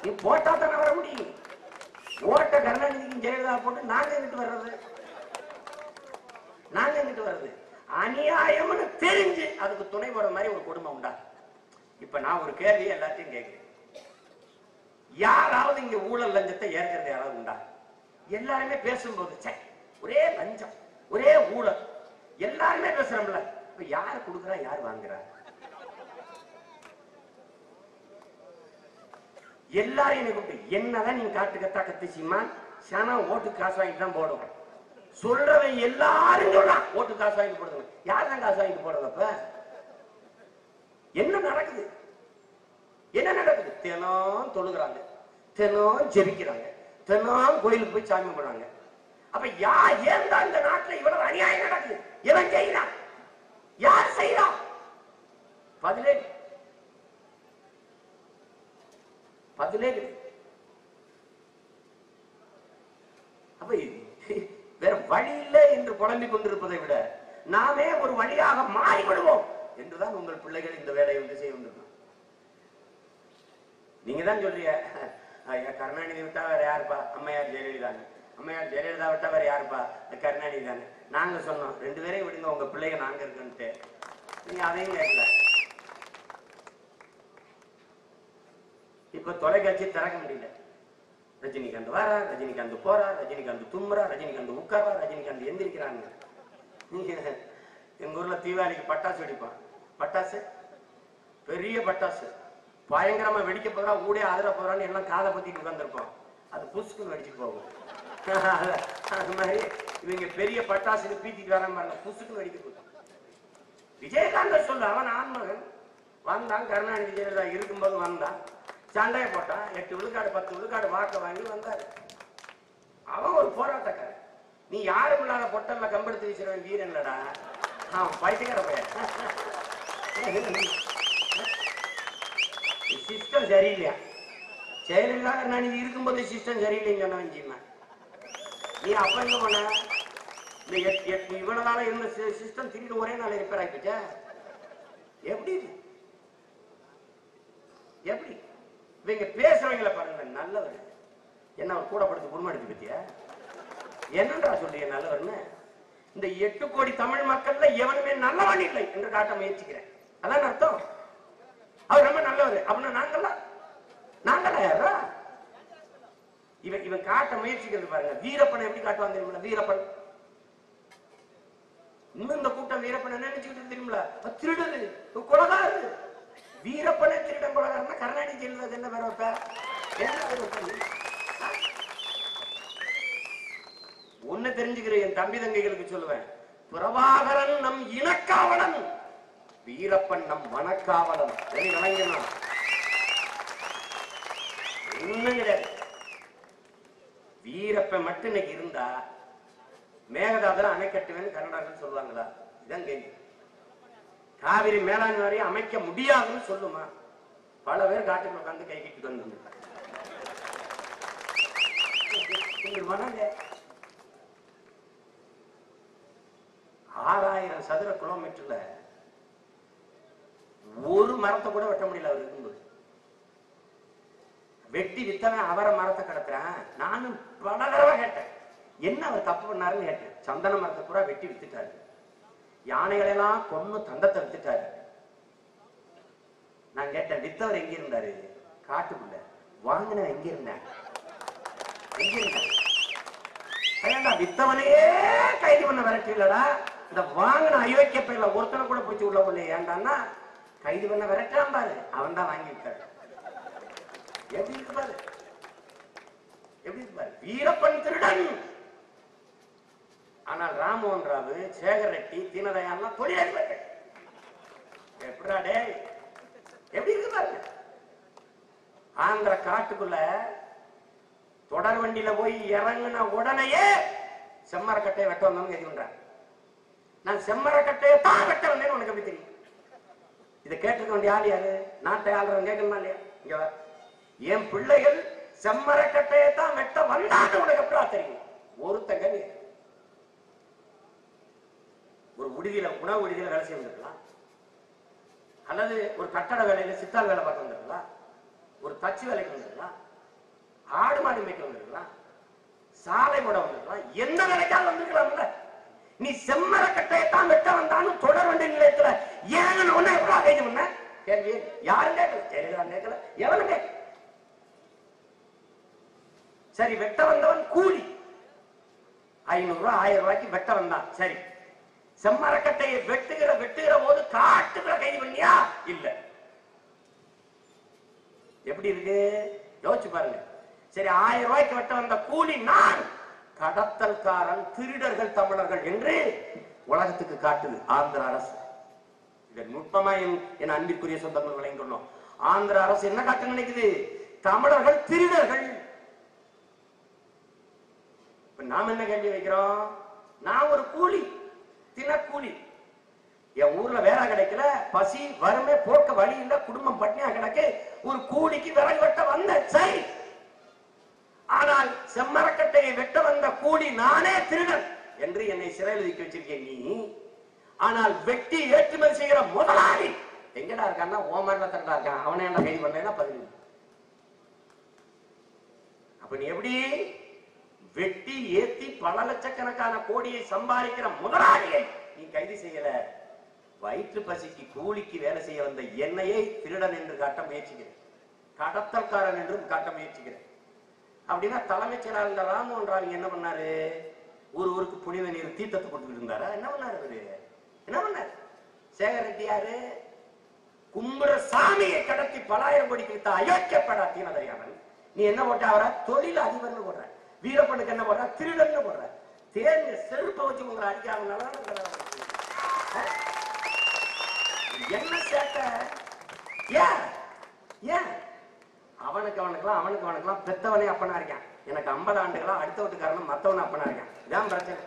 நீ போட்டா தானே வர முடியும். ஓட்ட கருணாநிதிக்கும் ஜெயலலிதா போட்டு நாங்க எங்கிட்டு வர்றது? அநியாயம்னு தெரிஞ்சு அதுக்கு துணை போற மாதிரி ஒரு கொடுமை உண்டா? இப்ப நான் ஒரு கேள்வி எல்லாத்தையும் கேட்கிறேன். யாராவது இங்க ஊழல் லஞ்சத்தை ஏற்கிறது யாராவது உண்டா? எல்லாருமே பேசும்போது ஒரே லஞ்சம், ஒரே ஊழல், எல்லாருமே பேசுறோம்ல. இப்ப யாரு கொடுக்குறா, யாரு வாங்குறா? எல்லாரையும் கூப்பிட்டு என்னதான் நீங்க காட்டுக்கத்தா கத்துச்சிமா சானா ஓட்டு காசு வாங்கிட்டு தான் போடும். சொல்றவன் எல்லாரும் சொல்றான் ஓட்டு காசு வாங்கிட்டு போடுங்க. யார் தான் காசு வாங்கிட்டு போடுறதப்ப? என்ன நடக்குது? தினம் தொழுகிறாங்க, தினம் ஜெபிக்கிறாங்க, தினம் கோயிலுக்கு போய் சாமி போடுறாங்க. அப்ப ஏன் தான் இந்த நாட்டில் இவ்வளவு அநியாயம் நடக்குது? எவன் செய்யறான்? யார் செய்யறான்? பதிலே அப்ப வேற வழி இல்லை என்று புலம்பிக் கொண்டிருப்பதை விட நாமே ஒரு வழியாக மாறிவிடுவோம் என்றுதான் உங்கள் பிள்ளைகள் இந்த வேலையை வந்து செய்ய வந்திருக்கோம். நீங்க தான் சொல்றீங்க கருணாநிதி விட்டா வேற யாருப்பா? அம்மையார் ஜெயலலிதா. அம்மையார் ஜெயலலிதா விட்டா வேற யாருப்பா? கருணாநிதி தானே. நாங்க சொன்னோம் 2 பேரையும் விடுங்க, உங்க பிள்ளைங்க நாங்க இருக்குன்ட்டு. நீங்க அதையும் கேட்கல. இப்ப தொலைக்காட்சி திறக்க முடியல. ரஜினிகாந்த் வாரா, ரஜினிகாந்த் போறா, ரஜினிகாந்த் தும்முறா, ரஜினிகாந்த் உட்காரா, ரஜினிகாந்த் எந்திரிக்கிறாங்க. நீங்க எங்க ஊர்ல தீபாவளிக்கு பட்டாசு வெடிப்பான். பட்டாசு பெரிய பட்டாசு பயங்கரமா வெடிக்க போறா, ஊடே அதிர போறான்னு எல்லாம் காதை பத்திட்டு உட்கார்ந்துருப்போம். அது புசுக்குன்னு வெடிச்சுட்டு போகும். அது மாதிரி இவங்க பெரிய பட்டாசுக்கு பீத்திட்டு வர மாதிரி புசுக்குன்னு வெடிக்க போகும். விஜயகாந்த சொல்லு, அவன் ஆன்மகன் வந்தான். கருணாநிதி ஜெயலலிதா இருக்கும்போது வந்தான், சண்டையை போட்டான். 8 விழுக்காடு 10 விழுக்காடு வாக்க வாங்கி வந்தாரு. அவன் ஒரு போராட்டக்காரன். நீ யாரும் இல்லாத பொட்டல்ல கம்பெடுத்து வீசுறவன் வீரன் இல்லடா, அவன் பைத்தியக்கார பையன். சிஸ்டம் சரியில்லையா? ஜெயலலிதா கருணாநிதி இருக்கும்போது சிஸ்டம் சரியில்லைன்னு சொன்னவன். நீ அப்ப என்ன பண்ண? இவ்வளவு நாள இருந்த சிஸ்டம் திருட்டு ஒரே நாள் ரிப்பேர் ஆயிடுச்சா? எப்படி எப்படி இவங்க பேசுறவங்களை பாருங்க. நல்லவர் என்ன கூட படுத்து குடும்பம் பத்தியா? என்னன்றா சொல்றீங்க நல்லவர்னு? இந்த 8 கோடி தமிழ் மக்கள்ல எவனுமே நல்லவன் இல்லை என்று காட்ட முயற்சிக்கிறேன். அதான் அர்த்தம். அவர் ரொம்ப நல்லவர் அப்படின்னா நாங்களா யாரா? இவன் காட்ட முயற்சிக்கிறது பாருங்க. வீரப்பனை எப்படி காட்டுவாங்க தெரியுமா? வீரப்பன் இன்னும் இந்த கூட்டம் வீரப்பனை நினைச்சுக்கிட்டு தெரியுங்களா? திருடது, கொலகாரு. வீரப்பனே திருடன் கொலகாரன்னா கருணாநிதி ஜெயலலிதா என்ன பேர் வைப்ப? ஒண்ணு தெரிஞ்சுக்கிறேன், என் தம்பி தங்கைகளுக்கு சொல்லுவேன். பிரபாகரன் நம் இனக்காவலன், வீரப்பன் நம் மனக்காவலன். விளங்கணும். இன்னும் கிடையாது. வீரப்பன் மட்டும் இன்னைக்கு இருந்தா மேகதாதுல அணை கட்டுவேன்னு கர்நாடகா சொல்லுவாங்களா? இதான் கேள்வி. காவிரி மேலாண்மை வரையும் அமைக்க முடியாதுன்னு சொல்லுமா? பல பேர் காட்டுக்கு உட்காந்து கை கிட்டு வந்து 6000 சதுர கிலோமீட்டர்ல ஒரு மரத்தை கூட வெட்ட முடியல. அவர் இருக்கும்போது வெட்டி வித்தவன் அவரை மரத்தை கிடக்குறான். நானும் பல தடவை கேட்டேன், என்ன அவர் தப்பு பண்ணாருன்னு கேட்டேன். சந்தன மரத்தை பூரா வெட்டி வித்துட்டாரு, யானைகளை எல்லாம் கொன்னு தந்தத்தை வித்துட்டாரு. நான் கேட்டேன், வித்தவர் எங்க இருந்தாரு? காட்டுக்குள்ள. வாங்கின எங்க இருந்தாங்க? வித்தவனையே கைது பண்ண விரட்டலடா, இந்த வாங்கின அயோக்கிய பேர்ல ஒருத்தனை கூட பிடிச்சி உள்ள போல. ஏண்டான்னா கைது பண்ண விரட்டான் பாரு, அவன் தான் வாங்கி விட்டாரு. எப்படி இருக்கு பாரு, எப்படி இருக்கு பாரு. வீரப்பன் திருடன். ஆனால் ராமோகன் ராவு, சேகர் ரெட்டி, தீனதயாள்லாம் தொழிலாளர்கள். எப்படா டே, எப்படி இருக்கு பாருங்க. ஆந்திர காட்டுக்குள்ள தொடர் வண்டியில போய் இறங்கின உடனேயே செம்மரக்கட்டையை வெட்ட வந்தவங்க எது பண்றாங்க. நான் செம்மரக்கட்டையை தான் வெட்ட வந்தேன்னு உனக்கு எப்படி தெரியும்? இதை கேட்டுக்க வேண்டிய ஆள் யாரு? நாட்டை ஆளுறவங்க கேட்கணுமா இல்லையா? இங்க என் பிள்ளைகள் செம்மரக்கட்டையை தான் வெட்ட வந்தான்னு உனக்கு எப்படா தெரியும்? ஒருத்தங்க ஒரு விடுதியில, உணவு விடுதியில வேலை செய்ய வந்திருக்கலாம், அல்லது ஒரு கட்டட வேலையில சித்தால் வேலை பார்க்க வந்திருக்கலாம், ஒரு தச்சு வேலைக்கு வந்திருக்கலாம், ஆடு மாடு மேய்க்க வந்திருக்கலாம், சாலை போட வந்திருக்கலாம், எந்த வேலைக்காக வந்திருக்கலாம்ல. நீ செம்மரக்கட்டையை தான் வெட்ட வந்தான்னு தொடர் வண்டி நிலையத்துல ஏன் ஒண்ணு எப்படா கைது பண்ண? கேள்வி யாரும் கேட்கல, ஜெயலலிதா கேட்கல, எவனும் கேட்கல. சரி, வெட்ட வந்தவன் கூலி 500 ரூபாய் 1000 ரூபாய்க்கு வெட்ட வந்தான். சரி, செம்மரக்கட்டையை வெட்டுகிற போது காட்டுக்குள்ள கைது பண்ணியா? இல்ல. எப்படி இருக்கு யோசிச்சு பாருங்க. சரி, 1000 ரூபாய்க்கு வெட்ட வந்த கூலி நான், கடத்தல்காரன், திருடர்கள் தமிழர்கள் என்று உலகத்துக்கு காட்டுது ஆந்திர அரசு. இதன் நுட்பமா என் அன்பிற்குரிய சொந்தங்கள் விளங்கிக்கொள்ளும். ஆந்திர அரசு என்ன காட்ட நினைக்குது? தமிழர்கள் திருடர்கள். நாம என்ன கேள்வி வைக்கிறோம்? நான் ஒரு கூலி, தினக்கூலி, என் ஊர்ல வேலை கிடைக்கல, பசி வறுமை போக்க வழி இல்ல, குடும்பம் பட்டினியா கிடக்கு, ஒரு கூலிக்கு விறகு வெட்ட வந்த. சரி, ஆனால் செம்மரக்கட்டையை வெட்ட வந்த கூலி நானே திருடன் என்று என்னை சிறையில் ஒதுக்கி வச்சிருக்கேன் நீ. ஆனால் வெட்டி ஏற்றுமதி செய்கிற முதலாளி எங்கடா இருக்கான்னா ஓமண்டலத்தா இருக்கான். அவனை என்ன கைது பண்ணா பதிவு. அப்ப நீ எப்படி வெட்டி ஏத்தி பல லட்சக்கணக்கான கோடியை சம்பாதிக்கிற முதலாளியை நீ கைது செய்யல? வயிற்று பசிக்கு கூலிக்கு வேலை செய்ய வந்த என்னையை திருடன் என்று காட்ட முயற்சிக்கிறேன், கடத்தல்காரன் என்றும் காட்ட முயற்சிக்கிறேன். அப்படின்னா தலைமைச் செயலாளர் ராமமோகன் ராவ் என்ன பண்ணாரு? ஒரு ஊருக்கு புனித நீர் தீர்த்தத்தை கொடுத்துட்டு இருந்தாரா? என்ன பண்ணாரு அவரு? என்ன பண்ணாரு? சேகர் ரெட்டி யாரு? கும்புற சாமியை கடத்தி பலாயிரம் கோடி கொடுத்த அயோக்கியப்படா தீனதரியானன். நீ என்ன போட்ட? அவரை தொழில் அதிபர்னு போடுற. வீரப்பனுக்கு என்ன போடுற? திருடன்னு போடுற. தேர்ந்த செருப்பை வச்சு உங்களை அடிக்காதனால என்ன சேட்ட? ஏன் ஏன் அவனுக்கு பெத்தவனே அப்பனா இருக்கான். எனக்கு 50 ஆண்டுகளா அடுத்த வீட்டுக்காரனும் மத்தவனும் அப்பனா இருக்கான். இதான் பிரச்சனை.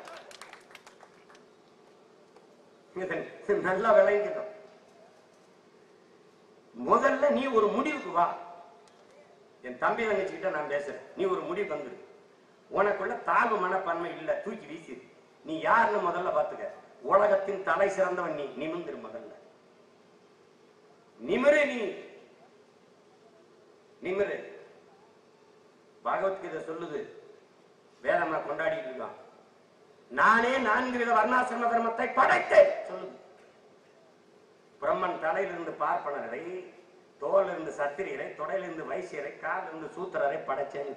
நல்லா விளைவிக்கணும். முதல்ல நீ ஒரு முடிவுக்கு வா. என் தம்பி தங்கச்சிக்கிட்ட நான் பேசுறேன். நீ ஒரு முடிவுக்கு வந்துரு. உனக்குள்ள தாழ்வு மனப்பான்மை இல்ல, தூக்கி வீசிடு. நீ யாருன்னு முதல்ல பாத்துக்க. உலகத்தின் தலை சிறந்தவன் நீ. நிமிர்ந்துரு. முதல்ல நிமிரு. நீ நிமிரு. பகவத்கீதை சொல்லுது, வேதமா கொண்டாடிட்டு இருக்கான். நானே 4 வித வர்ணாசிரம தர்மத்தை படைத்தேன் சொல்லுது. பிரம்மன் தலையிலிருந்து பார்ப்பனரை, தோலிருந்து சத்திரியரை, தொடையிலிருந்து வைசியரை, காலிலிருந்து சூத்திரரை படைச்சேன்.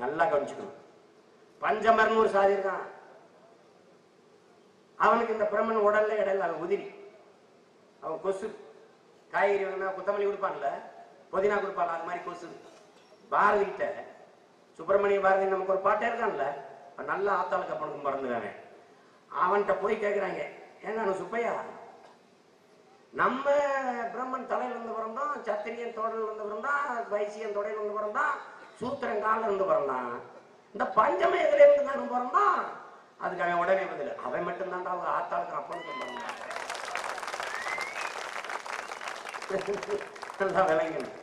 நல்லா கவனிச்சுக்கணும். பஞ்சமர்னு ஒரு சாதி இருக்கான். அவனுக்கு இந்த பிரம்மன் உடல்ல இடையில அவன் உதிரி, அவன் கொசு. காய்கறி வேணும்னா கொத்தமல்லி கொடுப்பான்ல, புதினா கொடுப்பான், அது மாதிரி கொசு. பாரதி கிட்ட சுப்பிரமணிய பாரதி நமக்கு ஒரு பாட்டே இருக்கான்ல, நல்ல ஆத்தாளுக்கு அப்பனுக்கும் பிறந்துக்கானே. அவன்கிட்ட போய் கேட்கிறாங்க, ஏங்க சுப்பையா, நம்ம பிரம்மன் தலையில இருந்து பிறந்தான், சத்திரியன் தோடல இருந்து பிறந்தான், வைசியன் தொடையில இருந்து பிறந்தான், சூத்திரன் காலில் இருந்து பிறந்தான், இந்த பஞ்சம எதுல இருந்து தான் பிறந்தான். அதுக்கு அவன் உடனே பதில், அவன் மட்டும்தான் அவங்க ஆத்தாளுக்கு அப்பனுக்கும் பிறந்தான். நல்லா விளங்கணும்.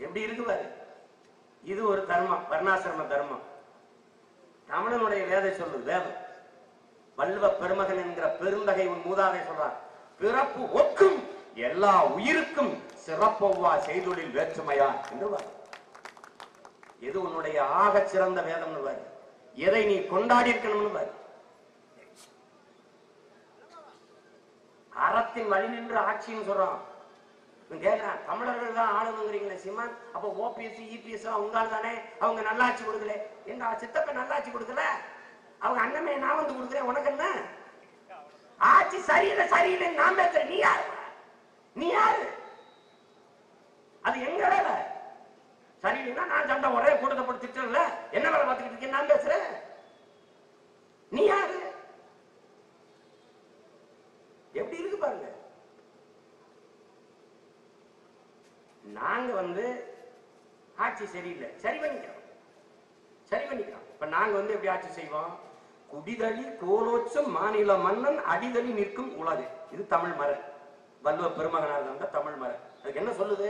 எப்படி இருக்கு பாரு. இது ஒரு தர்மம், வர்ணாசிரம தர்மம். தமிழனுடைய வேதை சொல்லுது. வேதம் வள்ளுவ பெருமகன் என்கிற பெருந்தகை உன் மூதாதை சொல்றார், பிறப்பு ஒக்கும் எல்லா உயிருக்கும் சிறப்பொவ்வா செய்தொழில் வேற்றுமையா என்று. எது உன்னுடைய ஆக சிறந்த வேதம்னு பாரு, எதை நீ கொண்டாடி இருக்கணும்னு பாரு. அறத்தின் வழி நின்று ஆட்சின்னு சொல்றான். கேட்கிறான், தமிழர்கள் தான் ஆளுங்கிறீங்களே சீமான், அப்ப ஓபிஎஸ் இபிஎஸ் உங்களால் தானே, அவங்க நல்லாட்சி கொடுக்கல. எங்க சித்தப்ப நல்லாட்சி கொடுக்கல, அவங்க அண்ணமே நான் வந்து கொடுக்குறேன், உனக்கு என்ன ஆட்சி சரியில்லை சரியில்லை நான் பேசுறேன். நீ யாரு? நீ யாரு? அது எங்க வேலை. சரியில்லைன்னா நான் சண்டை ஒரே கூட்டத்தை போட்டு திட்டல, என்ன வேலை பார்த்துக்கிட்டு இருக்கேன் நான் பேசுறேன். நீ யாரு? எப்படி இருக்கு பாருங்க. நாங்க ஆட்சி சரியில்லை, சரி பண்ணிக்கிறோம். இப்ப நாங்க எப்படி ஆட்சி செய்வோம்? குடிதளி கோலோச்சம் மாநில மன்னன் அடிதளி நிற்கும் உலகு. இது தமிழ் மர, வள்ளுவ பெருமகனாக இருந்த தமிழ் மர. அதுக்கு என்ன சொல்லுது?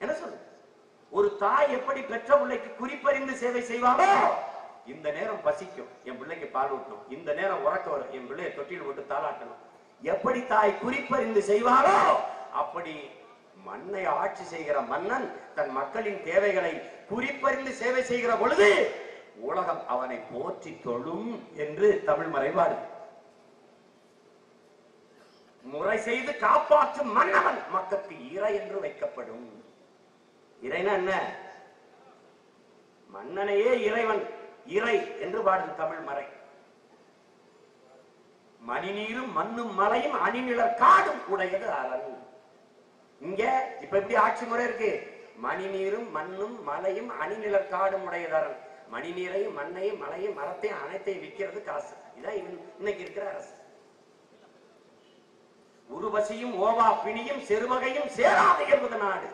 என்ன சொல்லு? ஒரு தாய் எப்படி பெற்ற பிள்ளைக்கு குறிப்பறிந்து சேவை செய்வாளோ, இந்த நேரம் பசிக்கும் என் பிள்ளைக்கு பால் ஊட்டணும், இந்த நேரம் உறக்க வரும் என் பிள்ளைய தொட்டில் போட்டு தாளாட்டணும், எப்படி தாய் குறிப்பறிந்து செய்வாளோ அப்படி மண்ணை ஆட்சி செய்கிற மன்னன் தன் மக்களின் தேவைகளை குறிப்பறிந்து சேவை செய்கிற பொழுது உலகம் அவனை போற்றி தொழும் என்று தமிழ் மறைபாடு. முறை செய்து காப்பாற்றும் மன்னவன் மக்களுக்கு இறை என்று வைக்கப்படும். இறைனா என்ன? மன்னனையே இறைவன் இறை என்று பாடுது தமிழ் மறை. மணிநீரும் மண்ணும் மலையும் அணிநிழற் காடும் உடையது அரண். இங்க இப்ப எப்படி ஆட்சி முறை இருக்கு? மணிநீரும் மண்ணும் மலையும் அணிநிழற் காடும் உடையது அரண். மணிநீரையும் மண்ணையும் மலையும் மரத்தையும் அனைத்தையும் விற்கிறது காசு. இதான் இன்னைக்கு இருக்கிற அரசு. உருவசியும் ஓவா பிணியும் செருவகையும் சேராது என்பது நாடு.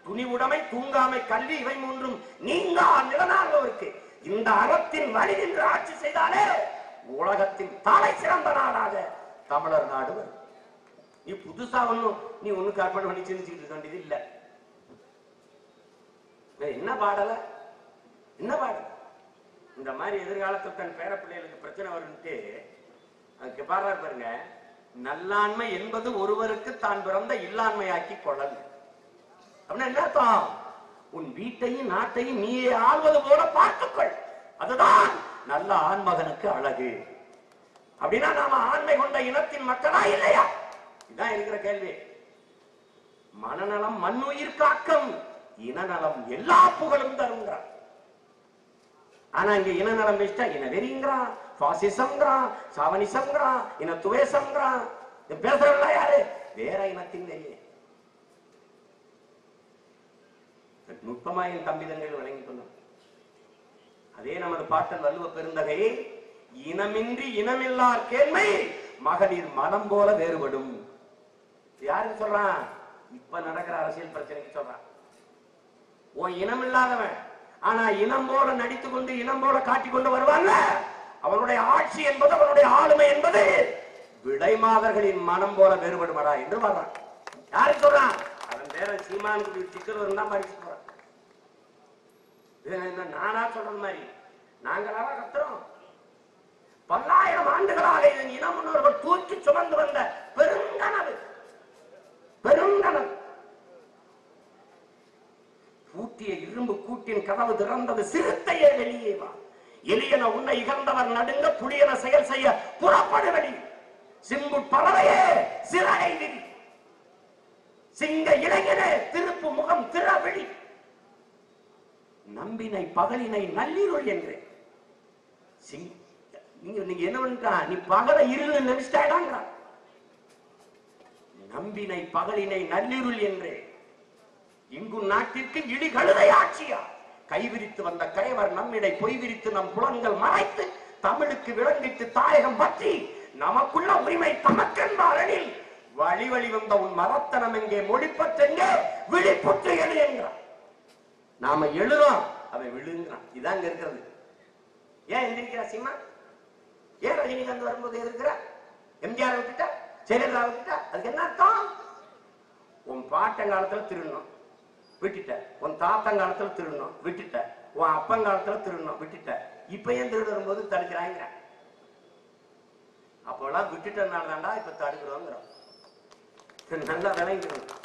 துணிவுடைமை தூங்காமை கல்வி இவை மூன்றும் நீங்கா நிலநாள்வதற்கு இந்த அறத்தின் வழி நின்று ஆட்சி செய்தாலே உலகத்தின் தலை சிறந்த நாடாக தமிழர் நாடு வரும். நீ புதுசா நீ ஒண்ணு கற்பனை பண்ணி சிந்திச்சுட்டு இருக்க வேண்டியது இல்ல. என்ன பாடல என்ன பாடல? இந்த மாதிரி எதிர்காலத்தில் தன் பேர பிள்ளைகளுக்கு பிரச்சனை வரும்ட்டு அதுக்கு பாடுறாரு பாருங்க. நல்லாண்மை என்பது ஒருவருக்கு தான் பிறந்த இல்லாண்மையாக்கி கொள்ளல். அப்படின்னா என்ன அர்த்தம்? உன் வீட்டையும் நாட்டையும் நீயே ஆள்வது போல பார்த்துக்கொள், அதுதான் நல்ல ஆண்மகனுக்கு அழகு. அப்படின்னா நாம ஆண்மை கொண்ட இனத்தின் மக்களா இல்லையா? இதுதான் இருக்கிற கேள்வி. மனநலம் மண்ணுயிர் காக்கம், இனநலம் எல்லா புகழும் தருங்கிறான். ஆனா இங்க இனநலம் பேசிட்டா இன வெறிங்கிறான், பாசிசம்ங்கிறான், சாவனிசம்ங்கிறான், இன துவேசம்ங்கிறான். பேசுறவங்களா யாரு? வேற இனத்தின் வெறியே. நுட்பமாயின் தம்பிதங்கள் வழங்கிக் கொண்டோம். அதே நமது பாட்டல் வள்ளுவ பெருந்தகை, இனமின்றி இனமில்லார் கேள்மை மகளிர் மனம் போல வேறுபடும். யாருக்கு சொல்றான்? இப்ப நடக்கிற அரசியல் பிரச்சனைக்கு சொல்றான். உன் இனம் இல்லாதவன் ஆனா இனம் போல நடித்துக் கொண்டு இனம் போல காட்டிக் கொண்டு வருவாங்க. அவனுடைய ஆட்சி என்பது அவனுடைய ஆளுமை என்பது விடைமாதர்களின் மனம் போல வேறுபடுமாடா என்று வர்றான். யாருக்கு சொல்றான்? அவன் பேர சீமானுக்கு சிக்கல் வரும் தான் படிச்சு போறான். நானா சொல்றது மாதிரி நாங்களாக கத்துறோம். பல்லாயிரம் ஆண்டுகளாக இதன் இன முன்னோர்கள் தூக்கி சுமந்து வந்த பெருங்கனவு பெருங்கனவு. பூட்டிய இரும்பு கூட்டின் கதவு திறந்தது, சிறுத்தையே வெளியே வா. எலியன உன்னை இகழ்ந்தவர் நடுங்க, புலியன செயல் செய்ய புறப்படு வெளி. சிம்பு பறவையே சிறகை விரி, சிங்க இளைஞனே திருப்பு முகம் திறவெளி. நம்பினை பகலினை நள்ளிருள் என்றேன். நீங்க என்ன பண்றா? நீ பகல இருள் நினைச்சிட்டாங்க. நம்பினை பகலினை நள்ளிருள் என்றேன். இங்கு நாட்டிற்கு இடி கழுதை ஆட்சியா? கைவிரித்து வந்த கயவர் நம்மிடை பொய் விரித்து நம் புலன்கள் மறைத்து தமிழுக்கு விளங்கிட்டு தாயகம் பற்றி நமக்குள்ள உரிமை தமக்கென்பாரனில் வழி வழி வந்த உன் மரத்தனம் எங்கே மொழிப்பற்றெங்கே விழிப்புற்று எழு என்கிறான். நாம எழுறோம், அவன் விழுங்கிறான். இதாங்க இருக்கிறது. ஏன் எந்திரிக்கிறா சினிமா? ஏன் ரஜினிகாந்த் வரும்போது எதிர்க்கிற? எம்ஜிஆர் விட்டுட்டா, ஜெயலலிதா விட்டுட்டா, அதுக்கு என்ன அர்த்தம்? உன் பாட்டங்காலத்துல திருடணும் விட்டுட்ட, உன் தாத்தங்காலத்துல திருடணும் விட்டுட்ட, உன் அப்பங்காலத்துல திருடணும் விட்டுட்ட, இப்ப ஏன் திருட வரும்போது தடுக்கிறாங்க? அப்பெல்லாம் விட்டுட்டனால தாண்டா இப்ப தடுக்கிறோங்கிறோம். நல்லா விளங்கிக்கணும்.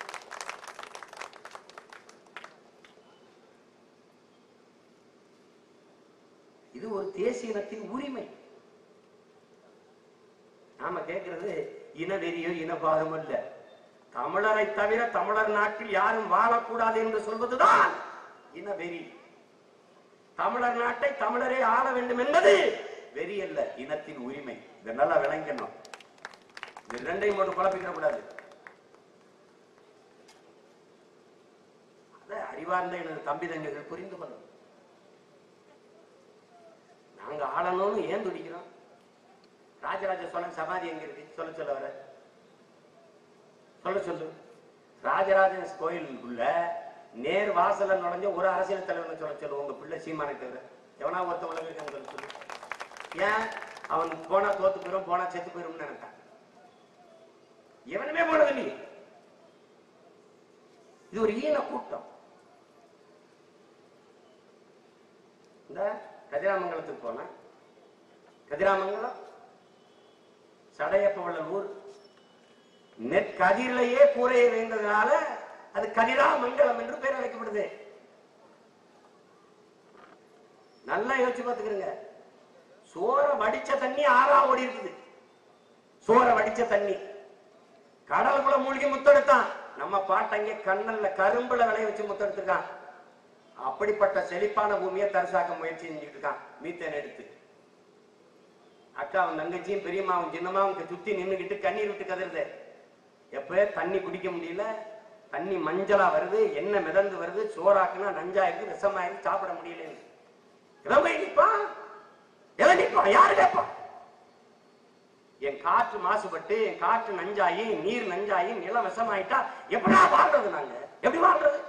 இது ஒரு தேசிய இனத்தின் உரிமை. நாம கேட்கிறது இனவெறியோ இனபாதமோ இல்ல. தமிழரை தவிர தமிழர் நாட்டில் யாரும் வாழக்கூடாது என்று சொல்வதுதான் இனவெறி. தமிழர் நாட்டை தமிழரே ஆள வேண்டும் என்பது வெறி அல்ல, இனத்தின் உரிமை. இதை நல்லா விளங்கணும். இது ரெண்டையும் மட்டும் குழப்பிக்க கூடாது. அறிவார்ந்த எனது தம்பி தங்கைகள் புரிந்து கொள்ளும். நாங்க ஆளணும்னு ஏன் துடிக்கிறோம்? ராஜராஜ சோழன் சமாதி எங்க இருக்கு? சொல்ல வர சொல்லு. ராஜராஜன் கோயிலுக்குள்ள நேர் வாசல்ல நுழைஞ்ச ஒரு அரசியல் தலைவர் சொல்லு. உங்க பிள்ளை சீமானை தவிர எவனா ஒருத்த உலகம் சொல்லு. ஏன்? அவனுக்கு போனா தோத்து போயிடும், போனா செத்து போயிடும் நினைட்டான். எவனுமே போனது நீ. இது ஒரு ஈன கூட்டம். இந்த கதிராமங்கலத்துக்கு போன, கதிராமங்கலம் சடையப்பவள்ளல் ஊர், நெற்கதிரிலேயே கூரையை வைந்ததுனால அது கதிராமங்கலம் என்று பெயர் அழைக்கப்படுது. நல்லா யோசிச்சு பார்த்துக்கிறங்க. சோற வடிச்ச தண்ணி ஆறா ஓடி இருக்குது. சோற வடிச்ச தண்ணி கடலுக்குள்ள மூழ்கி முத்தெடுத்தான். நம்ம பாட்டங்க கண்ணல்ல கரும்புல விளைய வச்சு முத்தெடுத்துருக்கான். அப்படிப்பட்ட செழிப்பான பூமியை தரிசாக்க முயற்சி செஞ்சுட்டு இருக்கான் மீத்தேன் எடுத்து. அக்காவும் தங்கச்சியும் பெரியம்மாவும் சின்னமாவும் சுத்தி நின்றுகிட்டு கண்ணீர் விட்டு கதறுது. எப்ப தண்ணி குடிக்க முடியல, தண்ணி மஞ்சளா வருது, எண்ணெய் மிதந்து வருது, சோறாக்குனா நஞ்சாயிருக்கு, விஷமாயிருக்கு, சாப்பிட முடியல. நிற்பான் எதை நிற்பான்? யாரு கேட்பான்? என் காற்று மாசுபட்டு, என் காற்று நஞ்சாயி, நீர் நஞ்சாயி, நிலம் விஷமாயிட்டா எப்படா வாழ்றது? நாங்க எப்படி வாழ்றது?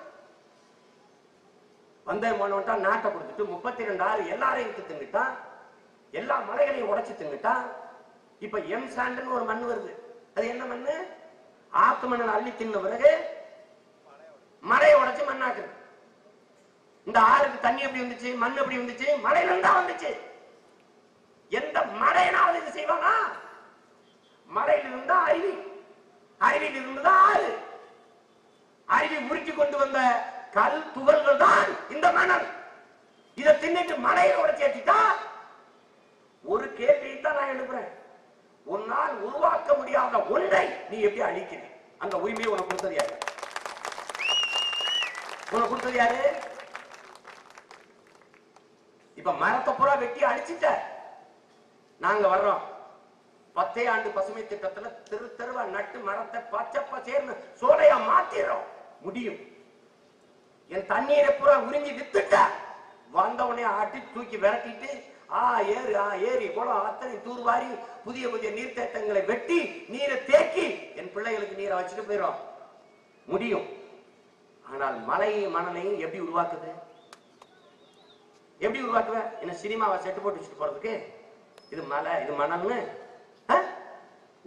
வந்தே போனவன்ட்டா நாட்டை கொடுத்துட்டு 32 ஆறு எல்லாரையும் விட்டு தின்னுட்டான், எல்லா மலைகளையும் உடைச்சு தின்னுட்டான். இப்ப எம் சாண்டுன்னு ஒரு மண் வருது. அது என்ன மண்ணு? ஆத்து மண்ணை அள்ளி தின்ன பிறகு மலையை உடைச்சு மண்ணாக்குது. இந்த ஆறுக்கு தண்ணி எப்படி வந்துச்சு? மண் எப்படி வந்துச்சு? மலையில இருந்தா வந்துச்சு. எந்த மலையினாவது இது செய்வானா? மலையில இருந்தா அருவி, அருவியில் இருந்துதான் ஆறு. அருவி உருட்டி கொண்டு வந்த கல் துகள்கள் தான் இந்த மணல். இதை தின்னிட்டு மலையை உடைச்சு ஏற்றிட்டா ஒரு கேள்வியை தான் நான் எழுப்புறேன். உன்னால் உருவாக்க முடியாத ஒன்றை நீ எப்படி அழிக்கிற? அந்த உரிமையை உனக்கு கொடுத்தது யாரு? உனக்கு கொடுத்தது யாரு? இப்ப மரத்தை பூரா வெட்டி அழிச்சிட்ட. நாங்க வர்றோம் 10 ஆண்டு பசுமை திட்டத்துல தெரு தெருவா நட்டு மரத்தை பச்சை பச்சேர்னு சோலையா மாத்திரோம். முடியும். என் தண்ணீரை பூரா உறிஞ்சி வித்துட்ட. வந்தவனே ஆட்டி தூக்கி விரட்டிட்டு ஏரி குளம் அத்தனை தூர்வாரி புதிய புதிய நீர்த்தேட்டங்களை வெட்டி நீரை தேக்கி என் பிள்ளைகளுக்கு நீரை வச்சுட்டு போயிடும். முடியும். ஆனால் மலையும் மணலையும் எப்படி உருவாக்குது? எப்படி உருவாக்குவ? என்ன சினிமாவை செட்டு போட்டு வச்சுட்டு போறதுக்கு? இது மலை, இது மணல்னு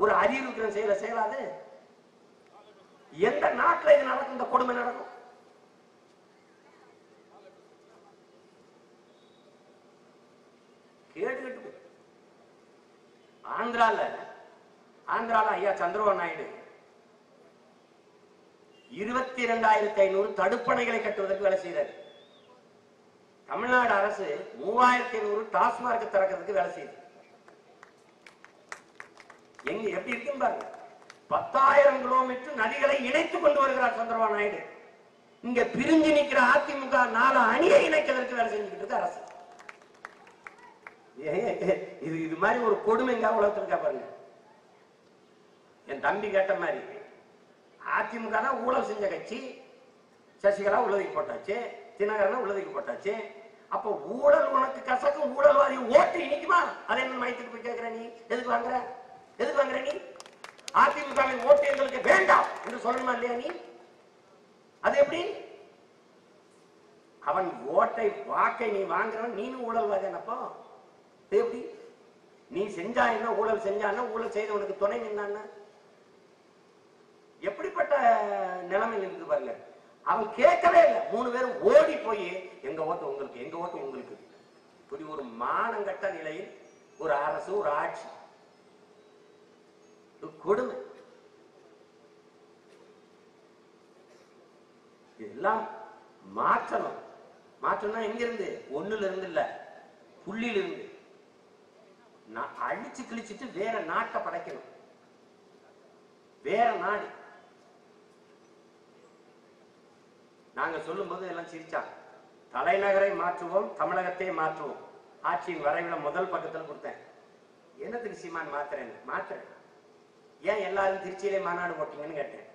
ஒரு அறிவு இருக்கிற செய்யலாது. எந்த நாட்டில் இது நடக்கும்? இந்த கொடுமை நடக்கும். கேட்டு ஆந்திரால ஐயா சந்திரபாபு நாயுடு 22,500 தடுப்பணைகளை கட்டுவதற்கு வேலை செய்யறாரு. தமிழ்நாடு அரசு 3,500 டாஸ்மார்க் திறக்கிறதுக்கு வேலை செய்யுது. எங்க எப்படி இருக்குன்னு பாருங்க. 10,000 கிலோமீட்டர் நதிகளை இணைத்துக் கொண்டு வருகிறார் சந்திரபாபு நாயுடு. இங்க பிரிஞ்சு நிற்கிற அதிமுக 4 அணியை இணைக்கிறதுக்கு வேலை செஞ்சுக்கிட்டு இருக்கு அரசு. இது மாதிரி ஒரு கொடுமை எங்க உலகத்தில் இருக்கா பாருங்க. என் தம்பி கேட்ட மாதிரி அதிமுக தான் ஊழல் செஞ்ச கட்சி. சசிகலா உள்ளதுக்கு போட்டாச்சு, தினகரன் உள்ளதுக்கு போட்டாச்சு. அப்ப ஊழல் உனக்கு கசக்கும், ஊழல்வாதி ஓட்டு இனிக்குமா? அதை என்ன மையத்துக்கு போய் கேட்கிற? நீ எதுக்கு வாங்குற? எதுக்கு வாங்குற? நீ அதிமுகவின் ஓட்டு எங்களுக்கு வேண்டாம் என்று சொல்லணுமா இல்லையா? நீ அது எப்படி? அவன் ஓட்டை வாக்கை நீ வாங்குறவன், நீனும் ஊழல்வாதி என்னப்போ? எப்படி? நீ செஞ்சா என்ன? ஊழல் செஞ்சான்னா ஊழல் செய்தவனுக்கு துணை நின்னா எப்படிப்பட்ட நிலைமையில் இருக்கு பாருங்க. அவன் கேட்கவே இல்லை. 3 பேரும் ஓடி போய் எங்க ஓட்டு உங்களுக்கு, எங்க ஓட்டு உங்களுக்கு. இப்படி ஒரு மானங்கட்ட நிலையில் ஒரு அரசு, ஒரு ஆட்சி, கொடுமை. இதெல்லாம் மாற்றணும். மாற்றம்னா எங்க இருந்து? ஒண்ணுல இருந்து இல்ல, புள்ளியில இருந்து. நான் அழிச்சு கிழிச்சிட்டு வேற நாட்டை படைக்கணும். வேற நாடு. நாங்க சொல்லும் போது எல்லாம் சிரிச்சாங்க. தலைநகரை மாற்றுவோம், தமிழகத்தை மாற்றுவோம். ஆட்சியின் வரைவில முதல் பக்கத்தில் கொடுத்தேன். என்னத்துக்கு சீமான் மாத்துறேன்? ஏன் எல்லாரும் திருச்சியிலே மாநாடு போட்டீங்கன்னு கேட்டேன்.